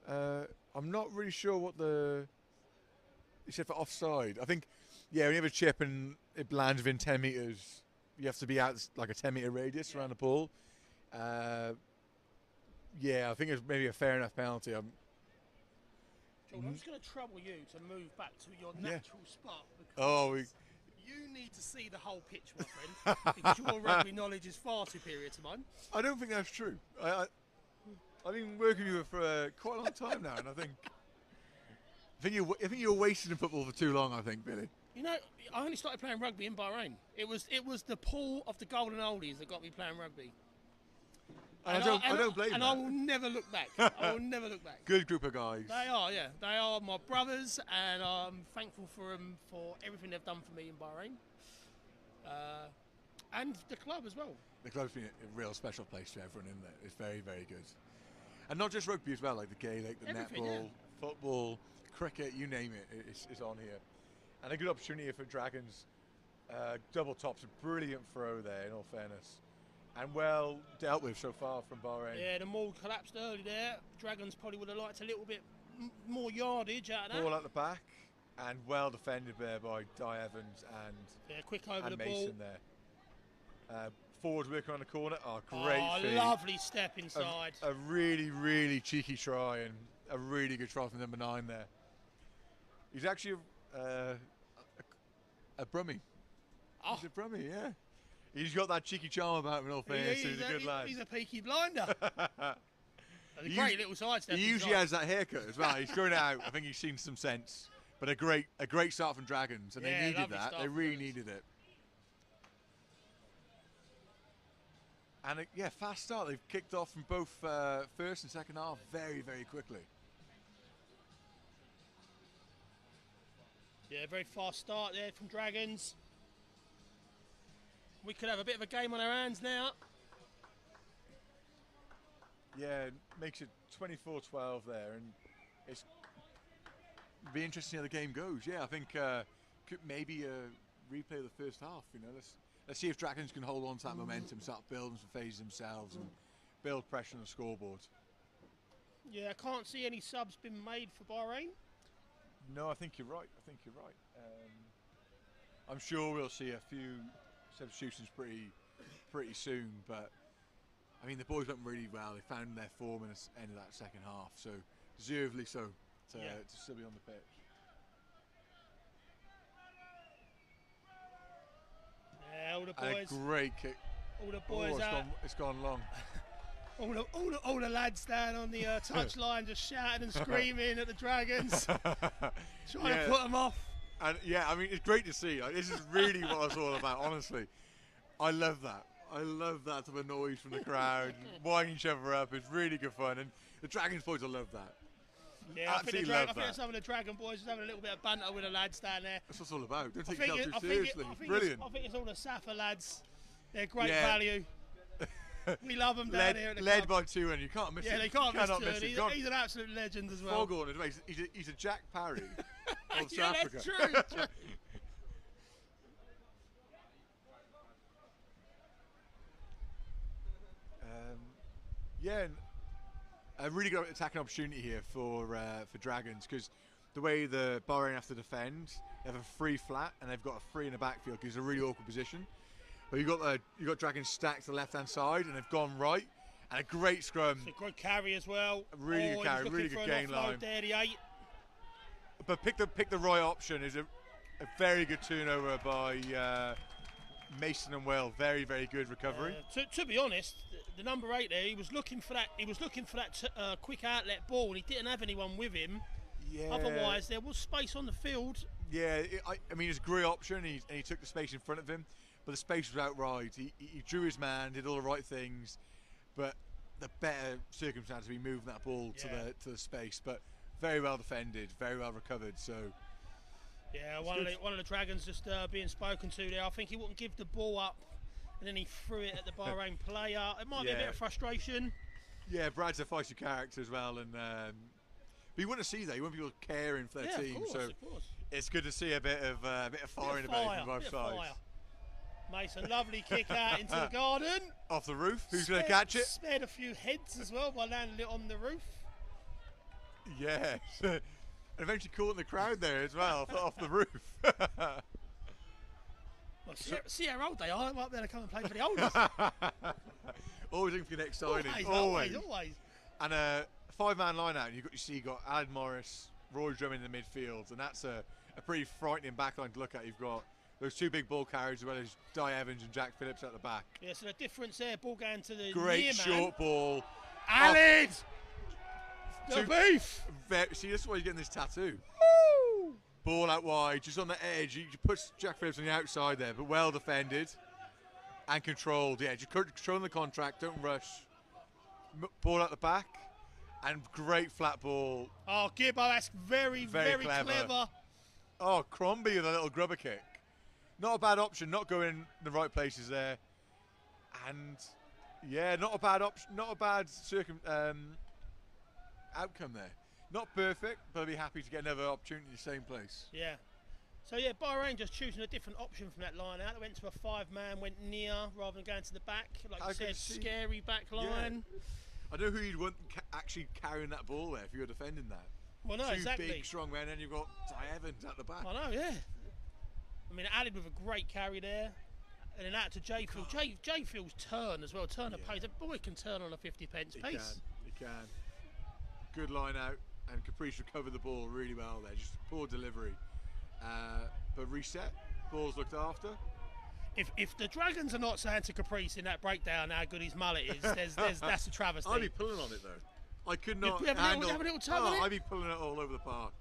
I'm not really sure what he said for offside. I think, yeah, when you have a chip and it lands within 10 metres, you have to be out like a 10-metre radius around the ball. Yeah, I think it's maybe a fair enough penalty. Jordan, I'm just going to trouble you to move back to your natural spot. Because you need to see the whole pitch, my friend, because your rugby knowledge is far superior to mine. I don't think that's true. I've been working with you for quite a long time now, and I think you're wasting in football for too long. I think, Billy. You know, I only started playing rugby in Bahrain. It was the pull of the golden oldies that got me playing rugby. And I don't blame you. And I will never look back. I will never look back. Good group of guys. They are, yeah. They are my brothers, and I'm thankful for them for everything they've done for me in Bahrain. And the club as well. The club's been a real special place to everyone in there. It's very, very good. And not just rugby as well, like the Gaelic, the netball, football, cricket, you name it, it's on here. And a good opportunity for Dragons. Double tops, a brilliant throw there, in all fairness. And well dealt with so far from Bahrain. Yeah, the maul collapsed early there. Dragons probably would have liked a little bit more yardage out of that. Ball at the back, and well defended there by Di Evans and quick over the Mason ball there. Forwards working on the corner. Oh, great feed. Lovely step inside. A really, really cheeky try, and a really good try from number 9 there. He's actually a Brummie. Oh. He's a Brummie, yeah. He's got that cheeky charm about him in all fairness, so he's a good lad. He's a peaky blinder. A great little sidestep. He usually has that haircut as well. He's growing it out. I think he's seen some sense. But a great start from Dragons, and they needed that. They really needed it. And fast start. They've kicked off from both first and second half very, very quickly. Yeah, very fast start there from Dragons. We could have a bit of a game on our hands now. Yeah, makes it 24-12 there, and it's be interesting how the game goes. Yeah, I think could maybe replay the first half. You know, let's see if Dragons can hold on to that momentum, start building some phases themselves, and build pressure on the scoreboard. Yeah, I can't see any subs been made for Bahrain. No, I think you're right. I'm sure we'll see a few substitutions pretty soon, but I mean the boys went really well. They found their form in the end of that second half, so deservedly so to still be on the pitch. Yeah, all the boys. And a great kick. All the boys it's gone long. all the lads down on the touchline just shouting and screaming at the Dragons, trying to put them off. And I mean, it's great to see. Like, this is really what it's all about, honestly. I love that. I love that type of noise from the crowd, winding each other up. It's really good fun. And The Dragons boys will love that. Yeah, Absolutely I love think that. some of the Dragon boys are having a little bit of banter with the lads down there. That's what it's all about. Don't take yourself too seriously. I Brilliant. think it's all the Safa lads. They're great Yeah. value. We love them down here at the led club. by two, and you can't miss it. Yeah, they can't miss cannot it. it. He's an absolute legend as well. Foghorn, he's a Jack Parry of Yeah, South Africa. that's true. Yeah, and a really good attacking opportunity here for Dragons, because the way the Bahrain have to defend, they have a free flat and they've got a free in the backfield because it's a really awkward position. But you got Dragons stacked to the left hand side and they've gone right, and a great scrum. It's a good carry as well. A really good carry, really good gain line. There, the 8. But pick the right option is a very good turnover by Mason and Will. Very, very good recovery. To be honest, the number 8 there, he was looking for that quick outlet ball, and he didn't have anyone with him. Yeah. Otherwise, there was space on the field. Yeah, I mean, it's a great option, and he took the space in front of him, but the space was outright. He drew his man, did all the right things, but the better circumstance to be moving that ball to the space. But very well defended, very well recovered. So yeah, one of the Dragons just being spoken to there. I think he wouldn't give the ball up, and then he threw it at the Bahrain player. It might be a bit of frustration. Yeah, Brad's a feisty character as well, and but you want to see that. You want people caring for their team. Of course. It's good to see a bit of fire in the belly from both sides. Mason, lovely kick out into the garden. Off the roof. Who's going to catch it? Spared a few heads as well by landing it on the roof. Yes. And eventually caught in the crowd there as well, off the roof. Well, see how old they are. I'm up there to come and play for the oldest. Always looking for the next signing. Always. And a 5-man line out, and you got Alan Morris, Roy Drummond in the midfield, and that's a pretty frightening backline to look at. You've got those two big ball carriers as well as Di Evans and Jack Phillips at the back. Yeah, so the difference there, ball going to the great near short man. ball. Alid! The beef! See, that's why you're getting this tattoo. Woo! Ball out wide, just on the edge. You put Jack Phillips on the outside there, but well defended and controlled. Yeah, just controlling the contract, don't rush. Ball out the back, and great flat ball. Oh, Gibbo, that's very clever. Oh, Crombie with a little grubber kick. Not a bad option, not going the right places there. And yeah, not a bad option, not a bad outcome there. Not perfect, but I'll be happy to get another opportunity in the same place. Yeah. So yeah, Bahrain just choosing a different option from that line out. They went to a 5-man, went near rather than going to the back. Like you said, scary back line. Yeah. I don't know who you'd want actually carrying that ball there if you were defending that. Well, no, exactly. Two big, strong men, and you've got Di Evans at the back. I know, yeah. I mean, added with a great carry there. And then out to J Field. J Field's turn as well. Turn of pace. A boy can turn on a 50-pence pace. He can. Good line out, and Caprice recovered the ball really well there. Just poor delivery. But reset. Ball's looked after. If the Dragons are not saying to Caprice in that breakdown how good his mullet is, that's a travesty. I'd be pulling on it though. I could not have handle. Have a little tug on it? I'd be pulling it all over the park.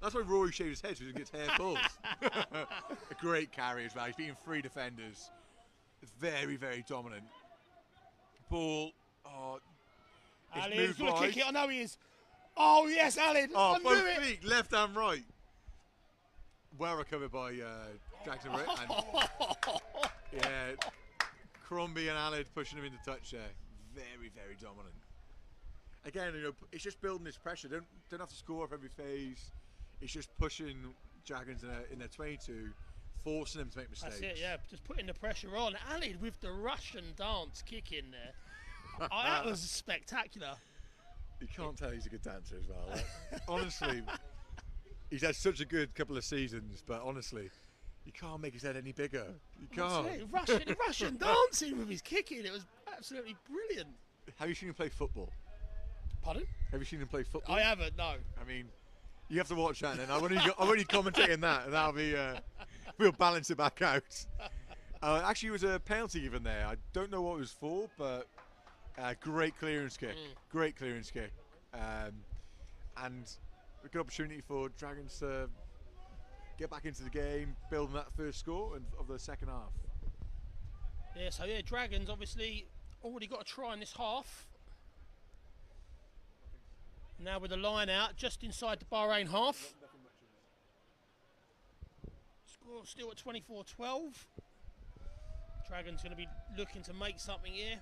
That's why Rory shaved his head so he gets hair pulls. A great carry as well. He's beating 3 defenders. Very, very dominant. Ball. Oh, Alid, he's going to kick it. I know he is. Oh yes, Alid. Oh, both feet, left and right. Well recovered by Jackson Ritt. Yeah, Crombie and Alid pushing him into touch there. Very, very dominant. Again, it's just building this pressure. Don't have to score off every phase. It's just pushing Dragons in their 22, forcing them to make mistakes. That's it, yeah. Just putting the pressure on. Alid with the Russian dance kick in there. That was spectacular. You can't tell he's a good dancer as well. Honestly, he's had such a good couple of seasons, but honestly, you can't make his head any bigger. You can't. Russian dancing with his kicking. It was absolutely brilliant. Have you seen him play football? Pardon? Have you seen him play football? I haven't, no. I mean, you have to watch that then. I'm only commentating that, and that'll be, we'll balance it back out. Actually, it was a penalty given there. I don't know what it was for, but great clearance kick. Great clearance kick. And a good opportunity for Dragons to get back into the game, building that first score of the second half. Yeah, so yeah, Dragons obviously already got a try in this half. Now with the line out, just inside the Bahrain half. Score still at 24-12. Dragons going to be looking to make something here.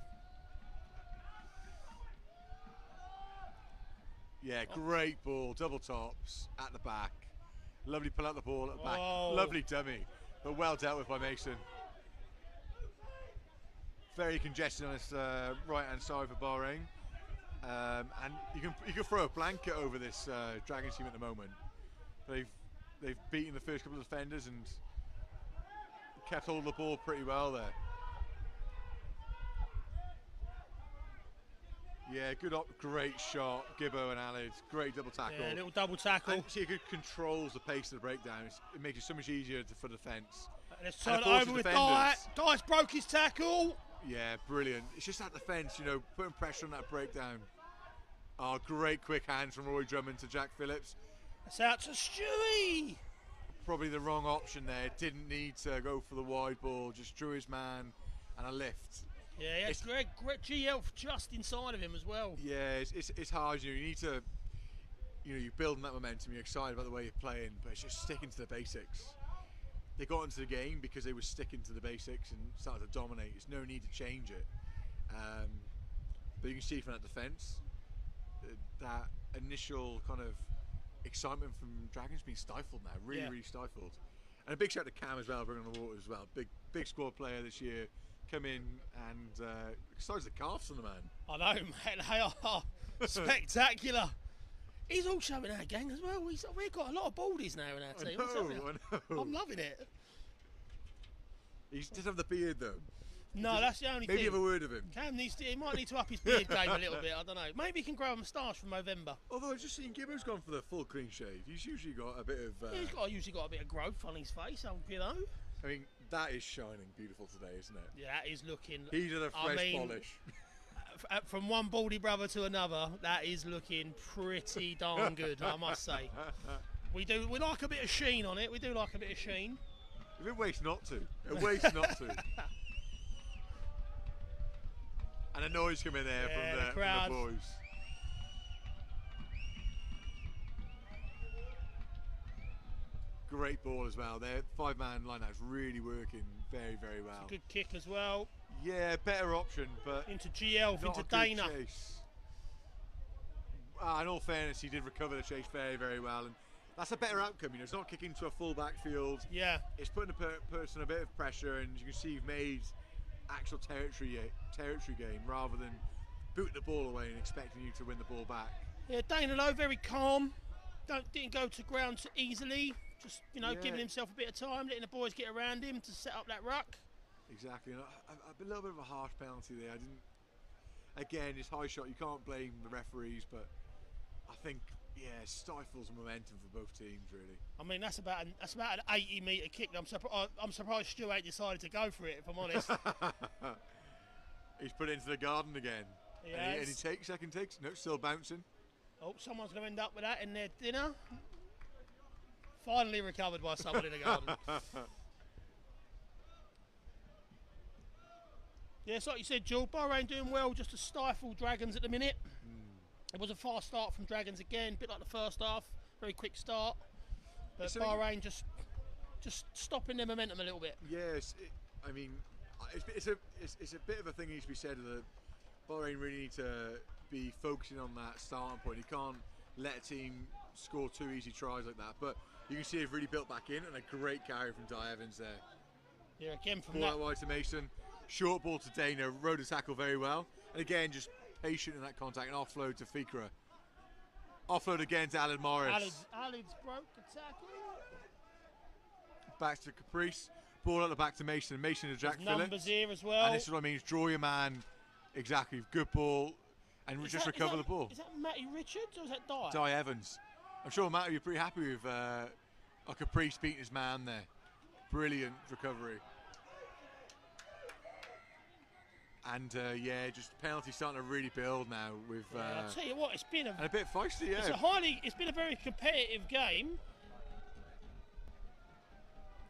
Yeah, great ball, double tops at the back. Lovely pull out the ball at the back. Oh. Lovely dummy, but well dealt with by Mason. Very congested on this right-hand side for Bahrain, and you can throw a blanket over this Dragons team at the moment. They've beaten the first couple of defenders and kept hold of the ball pretty well there. Yeah, great shot, Gibbo and Alid. Great double tackle. Yeah, little double tackle. And see, it controls the pace of the breakdown. It makes it so much easier for defence. Let's turn it over with Dice. Dice broke his tackle. Yeah, brilliant. It's just that defence, you know, putting pressure on that breakdown. Oh, great quick hands from Roy Drummond to Jack Phillips. It's out to Stewie. Probably the wrong option there. Didn't need to go for the wide ball. Just drew his man and a lift. Yeah, it's great GL just inside of him as well. Yeah, it's hard. You know, you need to, you know, you're building that momentum. You're excited about the way you're playing, but it's just sticking to the basics. They got into the game because they were sticking to the basics and started to dominate. There's no need to change it. But you can see from that defence, that initial kind of excitement from Dragons being stifled now. Really stifled. And a big shout to Cam as well, bringing on the water as well. Big squad player this year. Come in and exercise the calves on the man. I know, mate. They are spectacular. He's also in our gang as well. We've got a lot of baldies now in our team. I know. I'm loving it. He doesn't have the beard though. No, that's the only thing. Maybe have a word of him. Cam he might need to up his beard game a little bit. I don't know. Maybe he can grow a moustache from November. Although I've just seen Gibbo's gone for the full clean shave. He's usually got a bit of. He's usually got a bit of growth on his face. You know. I mean, that is shining beautiful today, isn't it? Yeah, that is looking. He's at a fresh polish. From one baldy brother to another, that is looking pretty darn good, I must say. We like a bit of sheen on it. We do like a bit of sheen. If it wastes not to. It wastes not to. And a noise coming there from the boys. Great ball as well. Their 5-man line is really working very, very well. It's a good kick as well. Yeah, better option, but into GL, into Dana. In all fairness, he did recover the chase very, very well, and that's a better outcome. You know, it's not kicking to a full backfield. Yeah, it's putting a person a bit of pressure, and you can see you've made actual territory gain rather than booting the ball away and expecting you to win the ball back. Yeah, Dana though, very calm. Didn't go to ground so easily. Just, you know, giving himself a bit of time, letting the boys get around him to set up that ruck. Exactly. And a little bit of a harsh penalty there. Again, it's high shot. You can't blame the referees, but I think, stifles momentum for both teams, really. I mean, that's about an 80-metre kick. I'm surprised Stuart decided to go for it, if I'm honest. He's put it into the garden again. And he takes, second takes. No, still bouncing. Oh, someone's going to end up with that in their dinner. Finally recovered by someone in the garden. Yeah, it's like you said, Joel, Bahrain doing well just to stifle Dragons at the minute. It was a fast start from Dragons again, a bit like the first half, very quick start. But Bahrain just stopping their momentum a little bit. Yes, it's a bit of a thing that needs to be said that Bahrain really need to be focusing on that starting point. You can't let a team score 2 easy tries like that, but you can see they've really built back in, and a great carry from Di Evans there. Yeah, again from ball out wide to Mason, short ball to Dana, rode the tackle very well, and again just patient in that contact, and offload to Fikra. Offload again to Alan Morris. Alan's broke the tackle. Back to Caprice, ball at the back to Mason, Mason to Jack Phillips. Numbers here as well. And this is what I mean, draw your man, exactly, good ball, and recover the ball. Is that Matty Richards or is that Di? Di Evans. I'm sure Matty, you're pretty happy with a Caprice beating his man there. Brilliant recovery. And just penalty starting to really build now with. I'll tell you what, it's been a bit feisty. Yeah, it's been a very competitive game.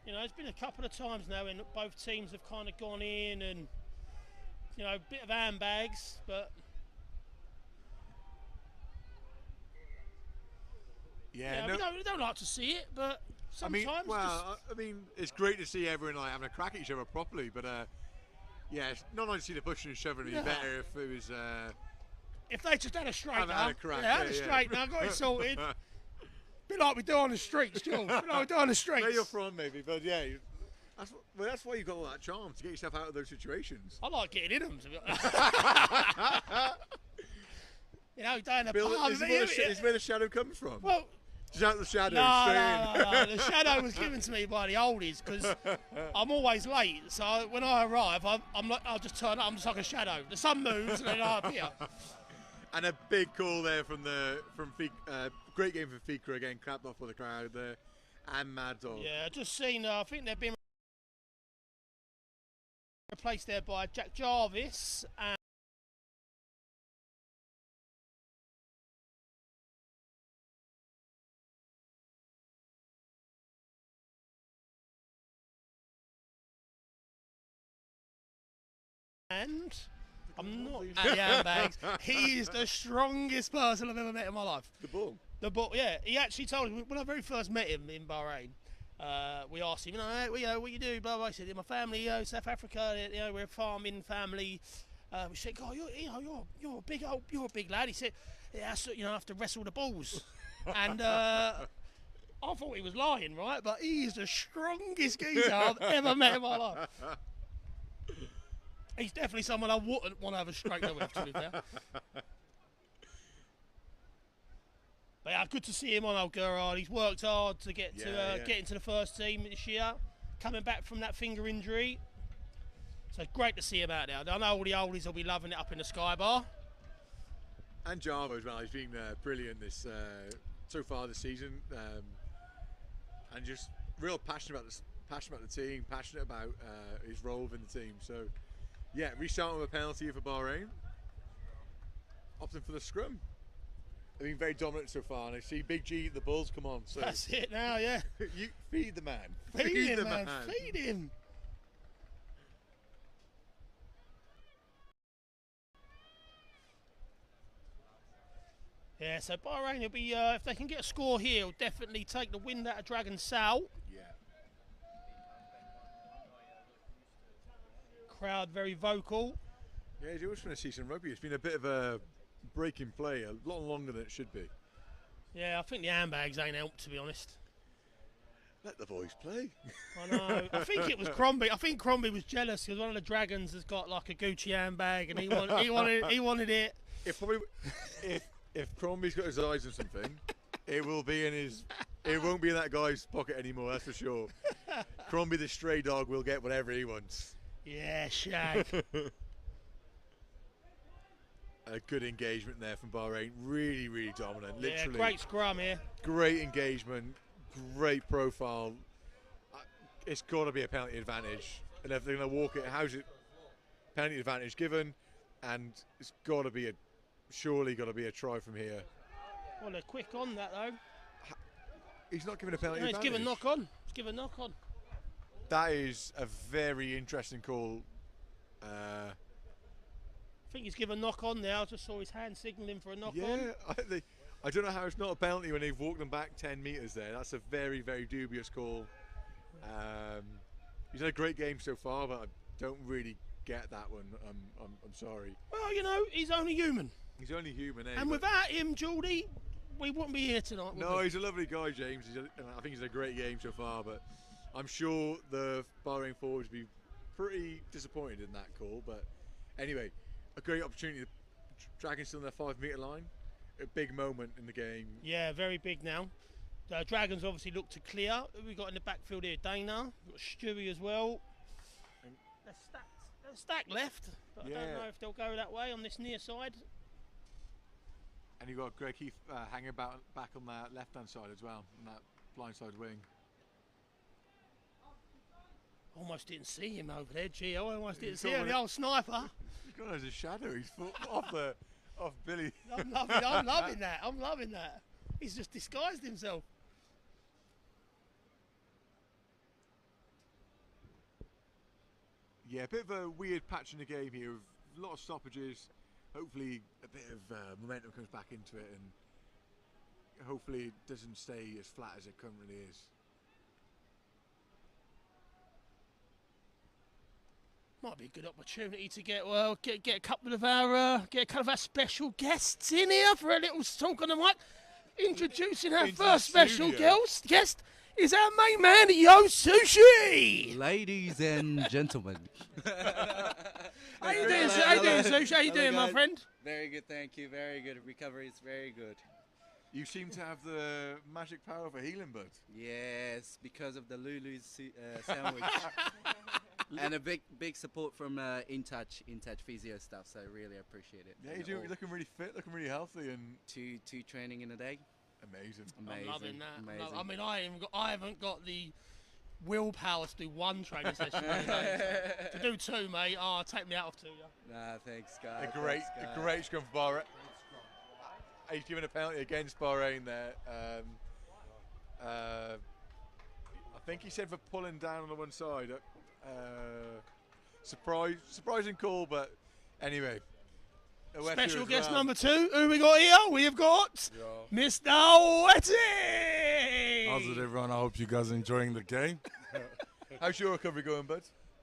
You know, it's been a couple of times now when both teams have kind of gone in and, you know, a bit of handbags, but Yeah, we don't like to see it, but sometimes. I mean, it's great to see everyone like having a crack at each other properly, but yeah, it's not nice to see the pushing and shoving. It'd be better if it was. If they just had a straightener, had a crack, had a straightener, got it sorted. Bit like we do on the streets, Joel. Bit like we do on the streets. Where you're from, maybe, but yeah. That's why you've got all that charm, to get yourself out of those situations. I like getting in them. You know, down the pub. Is where the shadow comes from? Well, just out the shadow. No. The shadow was given to me by the oldies because I'm always late. So when I arrive, I'll just turn up. I'm just like a shadow. The sun moves and then I appear. And a big call there from great game from Fika again, clapped off for the crowd there, and Mad Dog. Yeah, just seen. I think they've been replaced there by Jack Jarvis and I'm not at the handbags. He is the strongest person I've ever met in my life. The bull, yeah. He actually told me when I very first met him in Bahrain. We asked him, what you do? Blah blah. He said, my family, South Africa. We're a farming family. We said, God, you're a big lad. He said, yeah, so, I have to wrestle the bulls. And I thought he was lying, right? But he is the strongest geezer I've ever met in my life. He's definitely someone I wouldn't want to have a straightener with, to be fair. But yeah, good to see him on Old Gerard. He's worked hard to get into the first team this year, coming back from that finger injury. So great to see him out there. I know all the oldies will be loving it up in the Sky Bar. And Java as well. He's been brilliant this so far this season, and just real passionate about the team, passionate about his role within the team. So. Yeah, restarting with a penalty for Bahrain. Opting for the scrum. They've been very dominant so far, and I see Big G, the Bulls, come on. So that's it now, yeah. You feed the man. Feed him, man. Feed him. Yeah, so Bahrain will be, if they can get a score here, will definitely take the wind out of Dragons Sal. Yeah. Crowd very vocal. Yeah, you always want to see some rugby. It's been a bit of a break in play, a lot longer than it should be. Yeah, I think the handbags ain't helped, to be honest. Let the boys play. I know. I think it was Crombie. I think Crombie was jealous because one of the Dragons has got like a Gucci handbag, and he wanted it. If Crombie's got his eyes on something, it will be in his. It won't be in that guy's pocket anymore. That's for sure. Crombie the stray dog will get whatever he wants. Yeah, shag. A good engagement there from Bahrain. Really, really dominant. Literally. Yeah, great scrum here. Great engagement. Great profile. It's got to be a penalty advantage. And if they're going to walk it, how's it? Penalty advantage given. And it's got to be surely got to be a try from here. Well, they're quick on that, though. He's not giving a penalty advantage. He's given knock on. He's given knock on. That is a very interesting call. I think he's given knock on there. I just saw his hand signalling for a knock on. Yeah, I don't know how it's not a penalty when they've walked them back 10 metres there. That's a very, very dubious call. He's had a great game so far, but I don't really get that one. I'm sorry. Well, he's only human. He's only human, eh? And without him, Geordie, we wouldn't be here tonight. No, he's a lovely guy, James. I think he's had a great game so far, but I'm sure the Bahrain forwards will be pretty disappointed in that call. But anyway, a great opportunity. Dragons still on their 5 metre line. A big moment in the game. Yeah, very big now. The Dragons obviously look to clear. We've got in the backfield here Dana. We've got Stewie as well. They're stacked left, but I don't know if they'll go that way on this near side. And you've got Greg Heath hanging back on that left-hand side as well, on that blindside wing. Almost didn't see him over there, gee. I almost didn't see him, the old sniper. He's gone as a shadow. He's off Billy. I'm loving that. I'm loving that. He's just disguised himself. Yeah, a bit of a weird patch in the game here with a lot of stoppages. Hopefully a bit of momentum comes back into it, and hopefully it doesn't stay as flat as it currently is. Might be a good opportunity to get a couple of our special guests in here for a little talk on the mic. Introducing our first special guest is our main man, Yo Sushi. Ladies and gentlemen. How you doing, Sushi? How you doing, my friend? Very good, thank you. Very good. Recovery is very good. You seem to have the magic power for healing, bud. Yes, because of the Lulu's sandwich. And a big support from InTouch Physio stuff, so I really appreciate it. Yeah, you're looking really fit, looking really healthy, and two training in a day. Amazing. I'm loving that. Amazing. I mean, I haven't got the willpower to do one training session. To do two, mate. Oh, take me out of two. Yeah. Nah, thanks, guys. A great scrum for Bahrain. He's given a penalty against Bahrain there. I think he said for pulling down on the one side. Surprising call, but anyway. Special guest number 2. Who we got here? We have got Mr. Wetty. How's it, everyone? I hope you guys are enjoying the game. How's your recovery going, bud?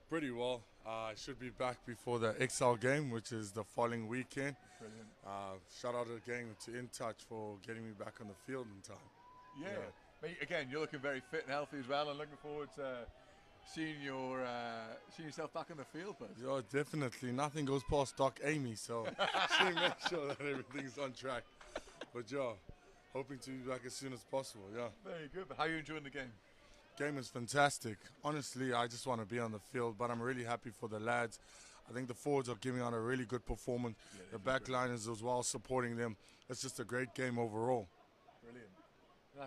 Pretty well. I should be back before the XL game, which is the following weekend. Brilliant. Shout out again to InTouch for getting me back on the field in time. Yeah. Mate, again, you're looking very fit and healthy as well, and looking forward to seeing yourself back on the field, bud. Yeah, definitely. Nothing goes past Doc Amy, so she makes sure that everything's on track. But yeah, hoping to be back as soon as possible. Yeah. Very good. But how are you enjoying the game? Game is fantastic. Honestly, I just want to be on the field, but I'm really happy for the lads. I think the forwards are giving out a really good performance. Yeah, the back line is as well supporting them. It's just a great game overall. Brilliant.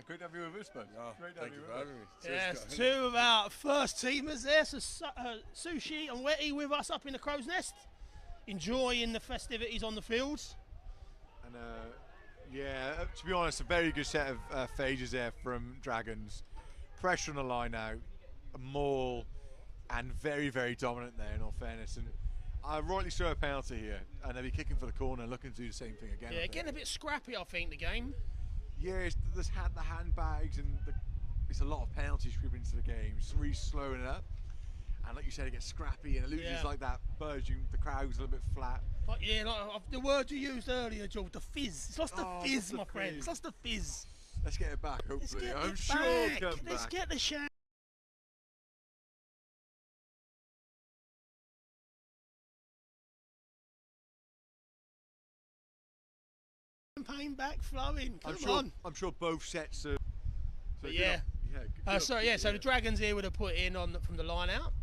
Great to have you with us, bud. Yeah, great to thank have you for having me. Yes, two of our first teamers there. So, Sushi and Wetty with us up in the Crow's Nest, enjoying the festivities on the fields. And to be honest, a very good set of phases there from Dragons. Pressure on the line now, a maul, and very, very dominant there, in all fairness. And rightly so a penalty here, and they'll be kicking for the corner, looking to do the same thing again. Yeah, getting a bit scrappy, I think, the game. Yeah, there's the handbags, and it's a lot of penalties creeping into the game. It's really slowing it up. And like you said, it gets scrappy, and it loses like that buzz. The crowd's a little bit flat. But yeah, like the word you used earlier, Joel, the fizz. It's lost the fizz, my friend. It's lost the fizz. Let's get it back, hopefully. I'm sure it'll come back. Let's get the champagne back flowing. Come on. I'm sure both sets are. So the Dragons here would have put in from the line out,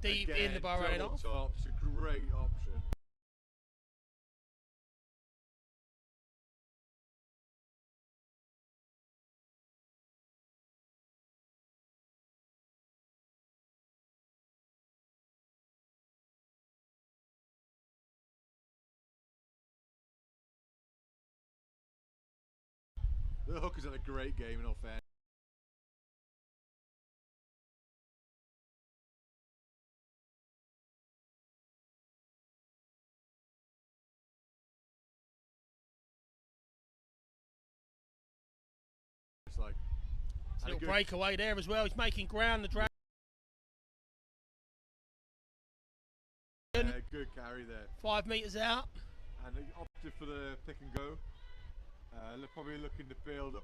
deep in the Bahrain off. It's a great option. The Hookers had a great game in all fairness. It's like a little breakaway there as well. He's making ground. The Dragons. Good carry there. 5 metres out. And he opted for the pick and go. Probably looking to build up.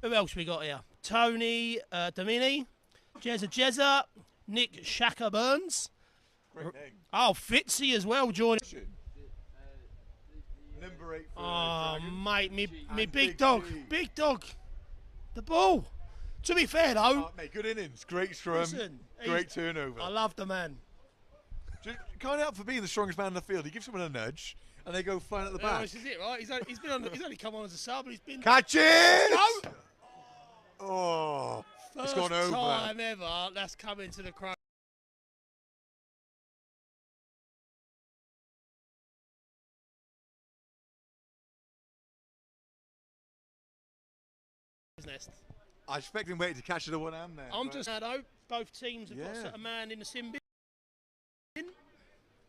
Who else we got here? Tony Domini, Jezza, Nick Shaka Burns. Great name. Oh, Fitzy as well joining. Number 8 for Oh, Dragons. mate, me And big dog. G. Big dog. The ball. To be fair, though, Oh, mate, good innings. Great scrum. listen, Great turnover. I love the man. Just kind of up for being the strongest man in the field. He gives someone a nudge, and they go flying at the Oh, back. this is it, right? He's only come on as a sub, but he's been Catch it! No! Oh, it's first gone over. time ever that's come into the crowd. Nest. I expect him waiting to catch it at one hand there. I'm but- just know both teams have got Yeah. a man in the sin bin.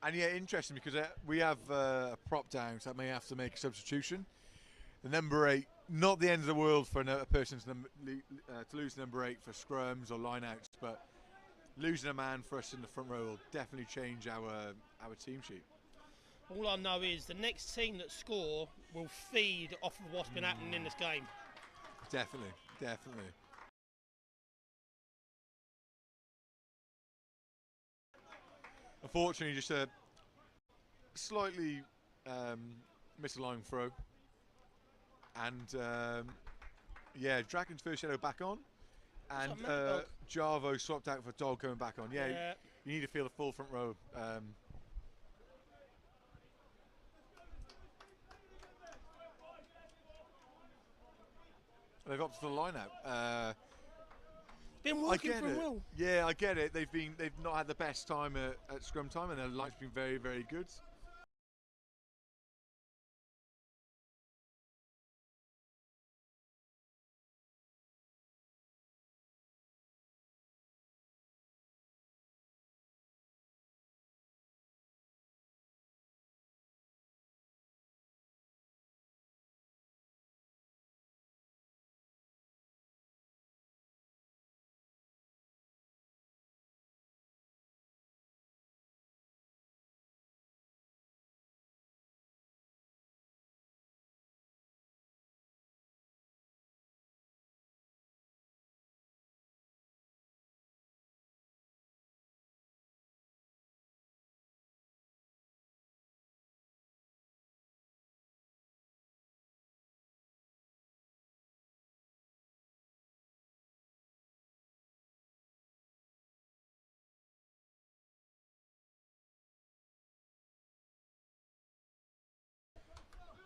And yeah, interesting because we have a prop down, so that may have to make a substitution. The number 8, not the end of the world for a person to lose number 8 for scrums or lineouts, but losing a man for us in the front row will definitely change our team sheet. All I know is the next team that score will feed off of what's been happening in this game. Definitely, definitely. Unfortunately, just a slightly misaligned throw. And yeah, Dragons first yellow back on. And What's that, Mad Dog? Jarvo swapped out for Dog coming back on. Yeah, you need to feel the full front row. They've opted for the line out. Been I working get for it. well. Yeah, I get it. They've not had the best time at scrum time, and their line's been very, very good.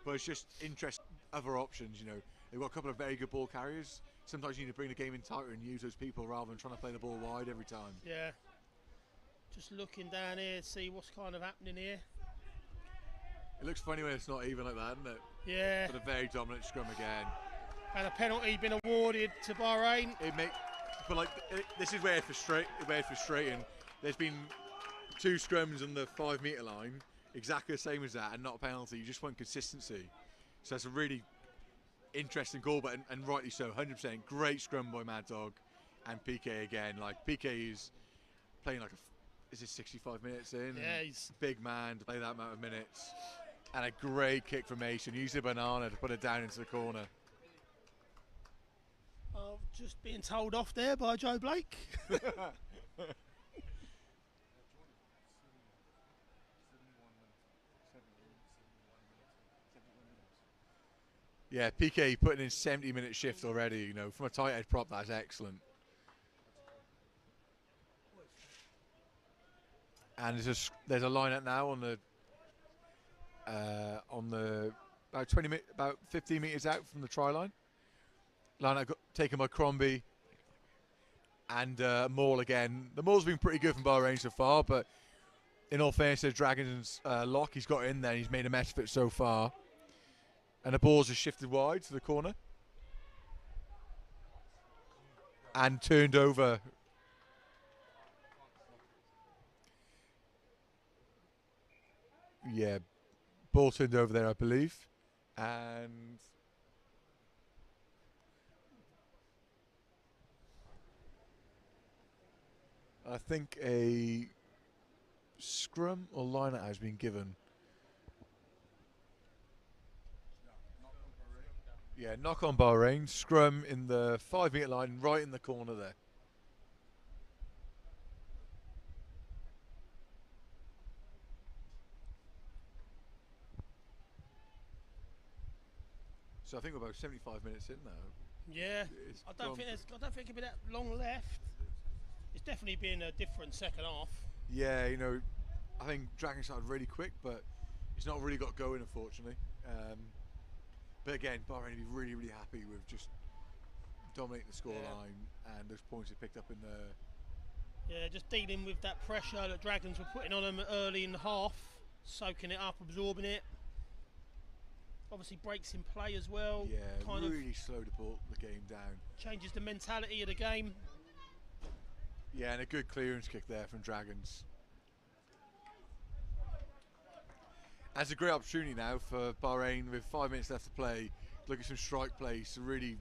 But it's just interesting. Other options, you know, they've got a couple of very good ball carriers. Sometimes you need to bring the game in tighter and use those people rather than trying to play the ball wide every time. Yeah. Just looking down here to see what's kind of happening here. It looks funny when it's not even like that, doesn't it? Yeah. But a very dominant scrum again. And a penalty been awarded to Bahrain. But like, this is where it's frustrating. There's been 2 scrums on the 5 metre line, exactly the same as that, and not a penalty. You just want consistency. So it's a really interesting call, but and rightly so, 100%. Great scrum by Mad Dog, and PK again. Like PK is playing like is it 65 minutes in? Yeah, he's big man to play that amount of minutes, and a great kick from Mason. Used a banana to put it down into the corner. just being told off there by Joe Blake. Yeah, PK putting in 70-minute shift already. You know, from a tight head prop, that's excellent. And there's a line out now on the about 15 meters out from the try line. Line out got taken by Crombie and Maul again. The Maul's been pretty good from Bahrain so far, but in all fairness, the Dragons lock, he's got in there. And he's made a mess of it so far. And the ball's just shifted wide to the corner. And turned over. Yeah, ball turned over there, I believe. And I think a scrum or line out has been given. Yeah, knock on Bahrain, scrum in the 5 metre line, right in the corner there. So I think we're about 75 minutes in now. Yeah, I don't think it'll be that long left. It's definitely been a different second half. Yeah, you know, I think Dragons started really quick, but it's not really got going, unfortunately. But again, Bahrain will be really, really happy with just dominating the scoreline and those points they picked up in the. Yeah, just dealing with that pressure that Dragons were putting on them early in the half, soaking it up, absorbing it. Obviously breaks in play as well. Yeah, kind really slowed the game down. Changes the mentality of the game. Yeah, and a good clearance kick there from Dragons. That's a great opportunity now for Bahrain with 5 minutes left to play. Look at some strike plays to really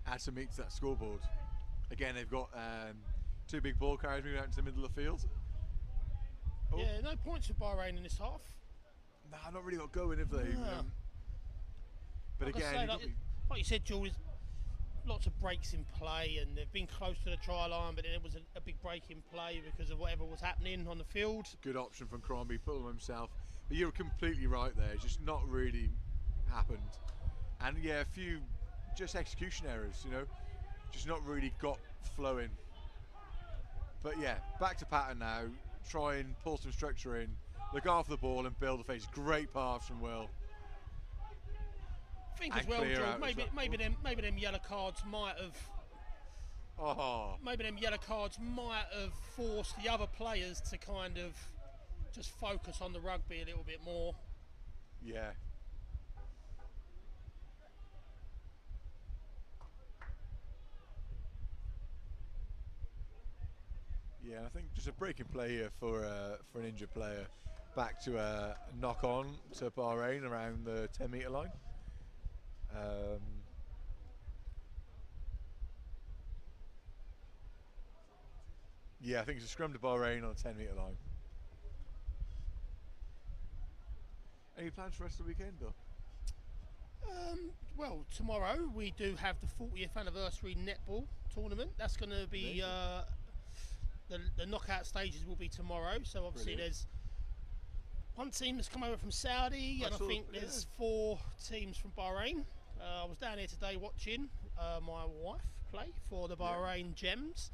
add some meat to that scoreboard. Again, they've got 2 big ball carriers moving out into the middle of the field. Oh. Yeah, no points for Bahrain in this half. Nah, not really got going, have they? No. But like again, say, like you said, Jules, lots of breaks in play, and they've been close to the try line, but then it was a big break in play because of whatever was happening on the field. Good option from Crombie, put on himself. But you're completely right there, it's just not really happened. And yeah, a few just execution errors, you know, just not really got flowing. But yeah, back to pattern now, try and pull some structure in, look after the ball and build the face. Great pass from Will. I think as well, George, maybe them yellow cards might have. Oh. Maybe them yellow cards might have forced the other players to kind of just focus on the rugby a little bit more. Yeah. Yeah, I think just a break in play here for an injured player. Back to a knock on to Bahrain around the 10 metre line. Yeah, I think it's a scrum to Bahrain on the 10 metre line. Any plans for the rest of the weekend, though? Well, tomorrow we do have the 40th anniversary netball tournament. That's going to be the knockout stages will be tomorrow. So obviously there's one team that's come over from Saudi, and I think there's 4 teams from Bahrain. I was down here today watching my wife play for the Bahrain Gems.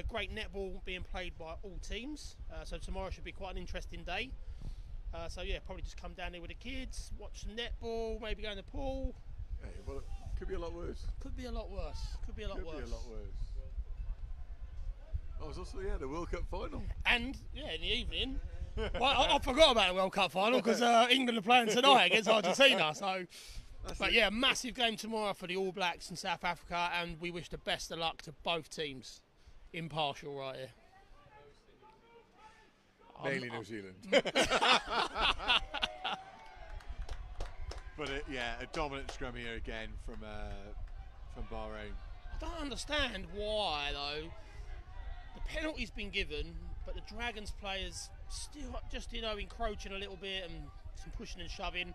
Great netball being played by all teams. So tomorrow should be quite an interesting day. So yeah, probably just come down here with the kids, watch some netball, maybe go in the pool. Hey, well, it could be a lot worse. Could be a lot worse. Could be a lot worse. Oh, it's also the World Cup final. And yeah, in the evening. Well, I forgot about the World Cup final because England are playing tonight against Argentina. So, but yeah, massive game tomorrow for the All Blacks in South Africa, and we wish the best of luck to both teams. Impartial right here. Mainly New Zealand. But yeah, a dominant scrum here again from Bahrain. I don't understand why though. The penalty's been given, but the Dragons players still just encroaching a little bit and some pushing and shoving.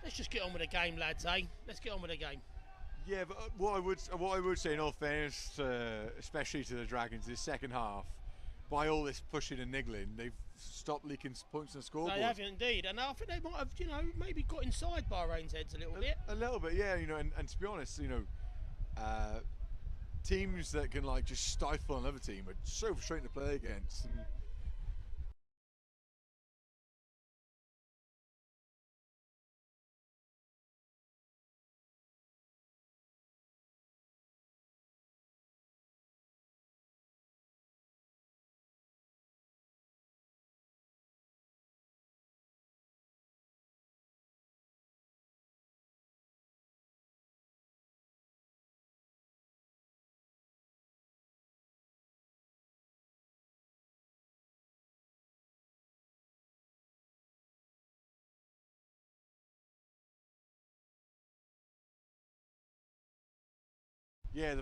Let's just get on with the game, lads, eh? Let's get on with the game. Yeah, but what I would say, in all fairness, especially to the Dragons, this second half, by all this pushing and niggling, they've stopped leaking points on the scoreboard. They have indeed, and I think they might have, maybe got inside Bahrain's heads a little bit. A little bit, yeah. And to be honest, teams that can just stifle another team are so frustrating to play against. Yeah,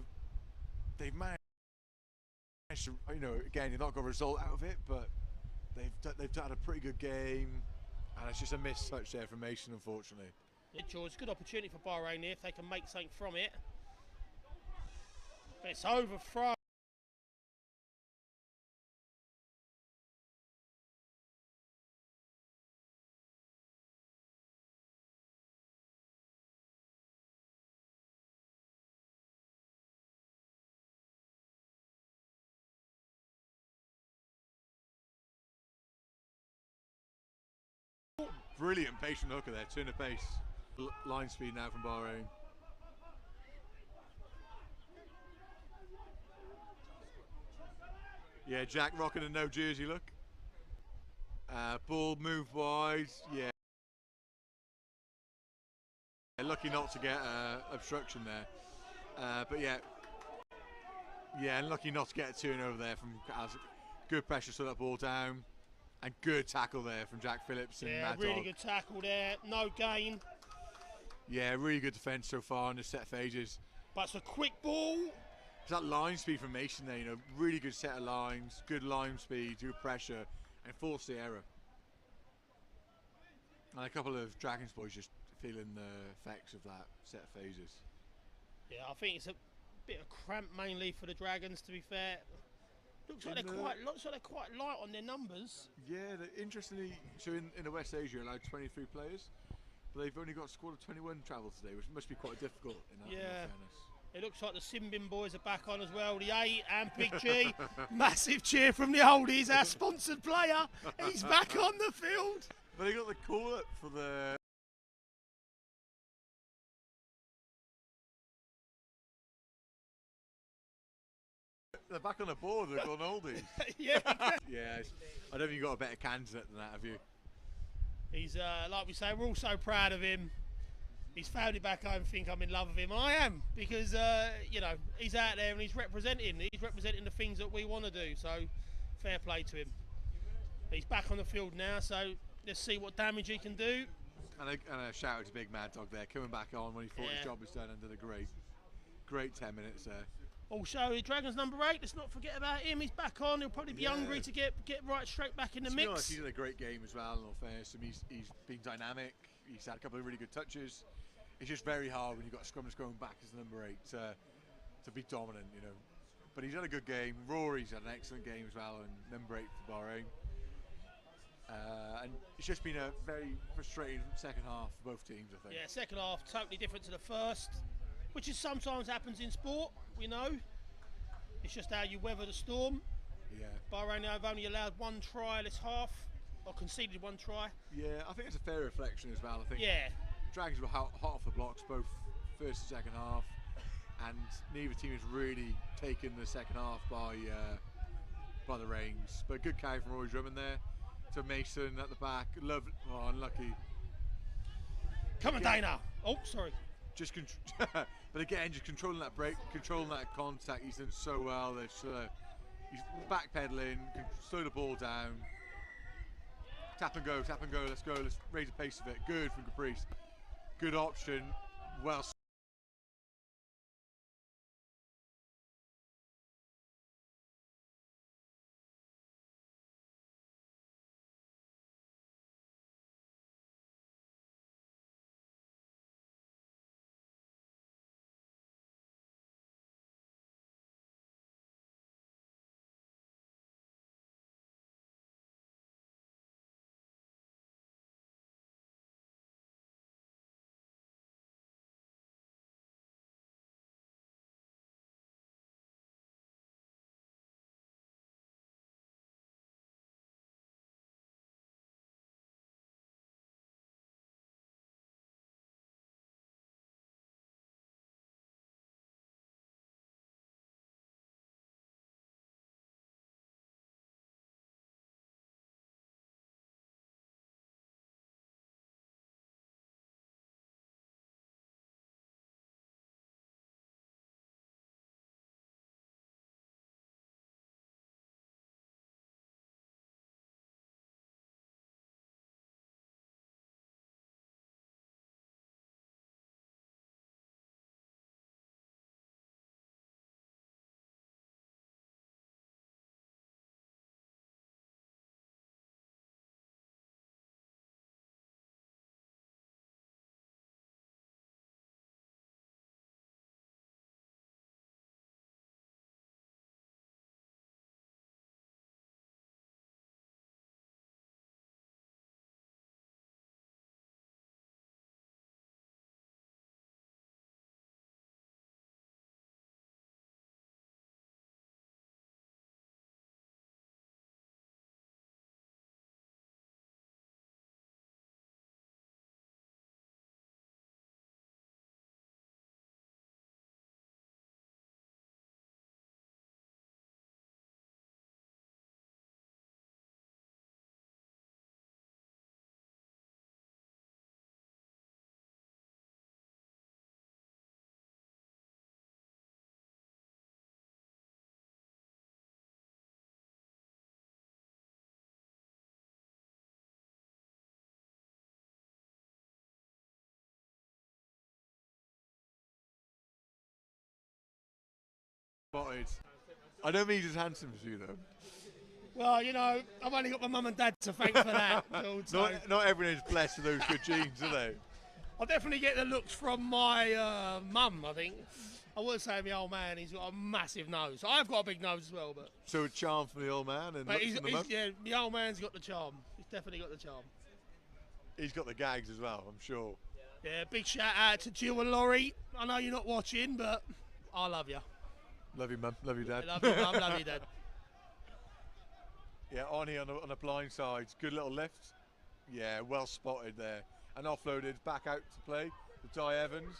they've managed to, again, you've not got a result out of it, but they've done a pretty good game, and it's just a missed touch there from Mason, unfortunately. Yeah, George, good opportunity for Bahrain here if they can make something from it. But it's overthrown. Brilliant patient hooker there, turn of pace. Line speed now from Bahrain. Yeah, Jack rocking a no jersey look. Ball moved wide, yeah. Lucky not to get obstruction there. But yeah, and lucky not to get a turnover there from good pressure, so that ball down. And good tackle there from Jack Phillips and Mad really Dog. good tackle there, no gain. Yeah, really good defence so far in the set phases. But it's a quick ball. It's that line speed from Mason there, you know, really good set of lines, good line speed, good pressure, and force the error. And a couple of Dragons boys just feeling the effects of that set of phases. Yeah, I think it's a bit of cramp mainly for the Dragons, to be fair. Looks like they're quite light on their numbers. Yeah, interestingly, so in the West Asia, allowed 23 players, but they've only got a squad of 21 travel today, which must be quite difficult in that fairness. It looks like the Simbin boys are back on as well. The 8 and Big G, massive cheer from the oldies. Our sponsored player, he's back on the field. But they got the call up for the. They're back on the board, they've gone oldies. Yeah. Yeah, I don't think you've got a better candidate than that, have you? He's, like we say, we're all so proud of him. He's found it back home, think I'm in love with him. I am, because, you know, he's out there and he's representing the things that we want to do, so fair play to him. He's back on the field now, so let's see what damage he can do. And a shout out to Big Mad Dog there, coming back on when he thought his job was done and did a great 10 minutes there. Also, the Dragons number 8, let's not forget about him. He's back on. He'll probably be hungry to get right straight back in the mix. Honest, he's had a great game as well, in all fairness. He's been dynamic. He's had a couple of really good touches. It's just very hard when you've got scrummers going back as number 8 to be dominant, you know. But he's had a good game. Rory's had an excellent game as well, and number 8 for Bahrain. And it's just been a very frustrating second half for both teams, I think. Yeah, second half totally different to the first, which is sometimes happens in sport, we know. It's just how you weather the storm. Yeah. Bahrain have only allowed 1 try this half, or conceded 1 try. Yeah, I think it's a fair reflection as well. I think Dragons were hot off the blocks both first and second half, and neither team has really taken the second half by the reins. But good carry from Roy Drummond there to Mason at the back. Unlucky. Come on, Dana. Oh, sorry. But again, just controlling that break, controlling that contact. He's done so well. He's backpedaling, slow the ball down. Tap and go. Let's go. Let's raise the pace of it. Good from Caprice. Good option. Well. Spotted. I don't mean he's as handsome as you, though. Well, you know, I've only got my mum and dad to thank for that. So Not everyone is blessed with those good genes, are they? I definitely get the looks from my mum, I think. I would say my old man, he's got a massive nose. I've got a big nose as well, but... So a charm from the old man and looks from the mum? Yeah, the old man's got the charm. He's definitely got the charm. He's got the gags as well, I'm sure. Yeah, big shout out to Jill and Laurie. I know you're not watching, but I love you. Love you, mum. Love you, dad. Love you, mum. Love you, dad. Yeah, Arnie on the blind side. Good little lift. Yeah, well spotted there. And offloaded back out to play with Di Evans.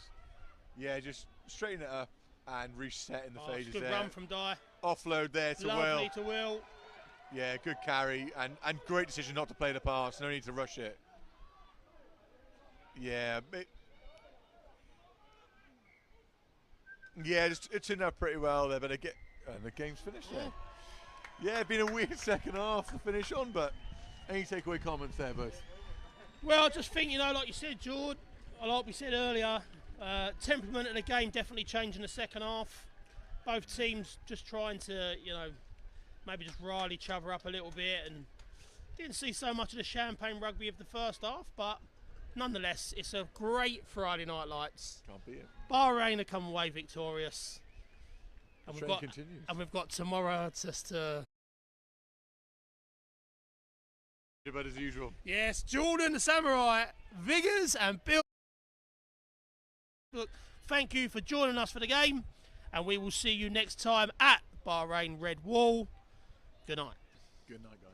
Yeah, just straighten it up and reset in the phases good there. Run from Di. Offload there to Will. Lovely to Will. Yeah, good carry and great decision not to play the pass. No need to rush it. Yeah, it's turned out pretty well there, but and the game's finished there. Yeah, been a weird second half to finish on, but any takeaway comments there, both? Well, I just think, you know, like you said, George, like we said earlier, temperament of the game definitely changed in the second half. Both teams just trying to, you know, maybe just rile each other up a little bit, and didn't see so much of the champagne rugby of the first half, but nonetheless, it's a great Friday Night Lights. Can't beat it. Bahrain have come away victorious. And continues. And we've got tomorrow just to... But as usual. Yes, Jordan the Samurai, Viggers and Bill. Look, thank you for joining us for the game, and we will see you next time at Bahrain Red Wall. Good night. Good night, guys.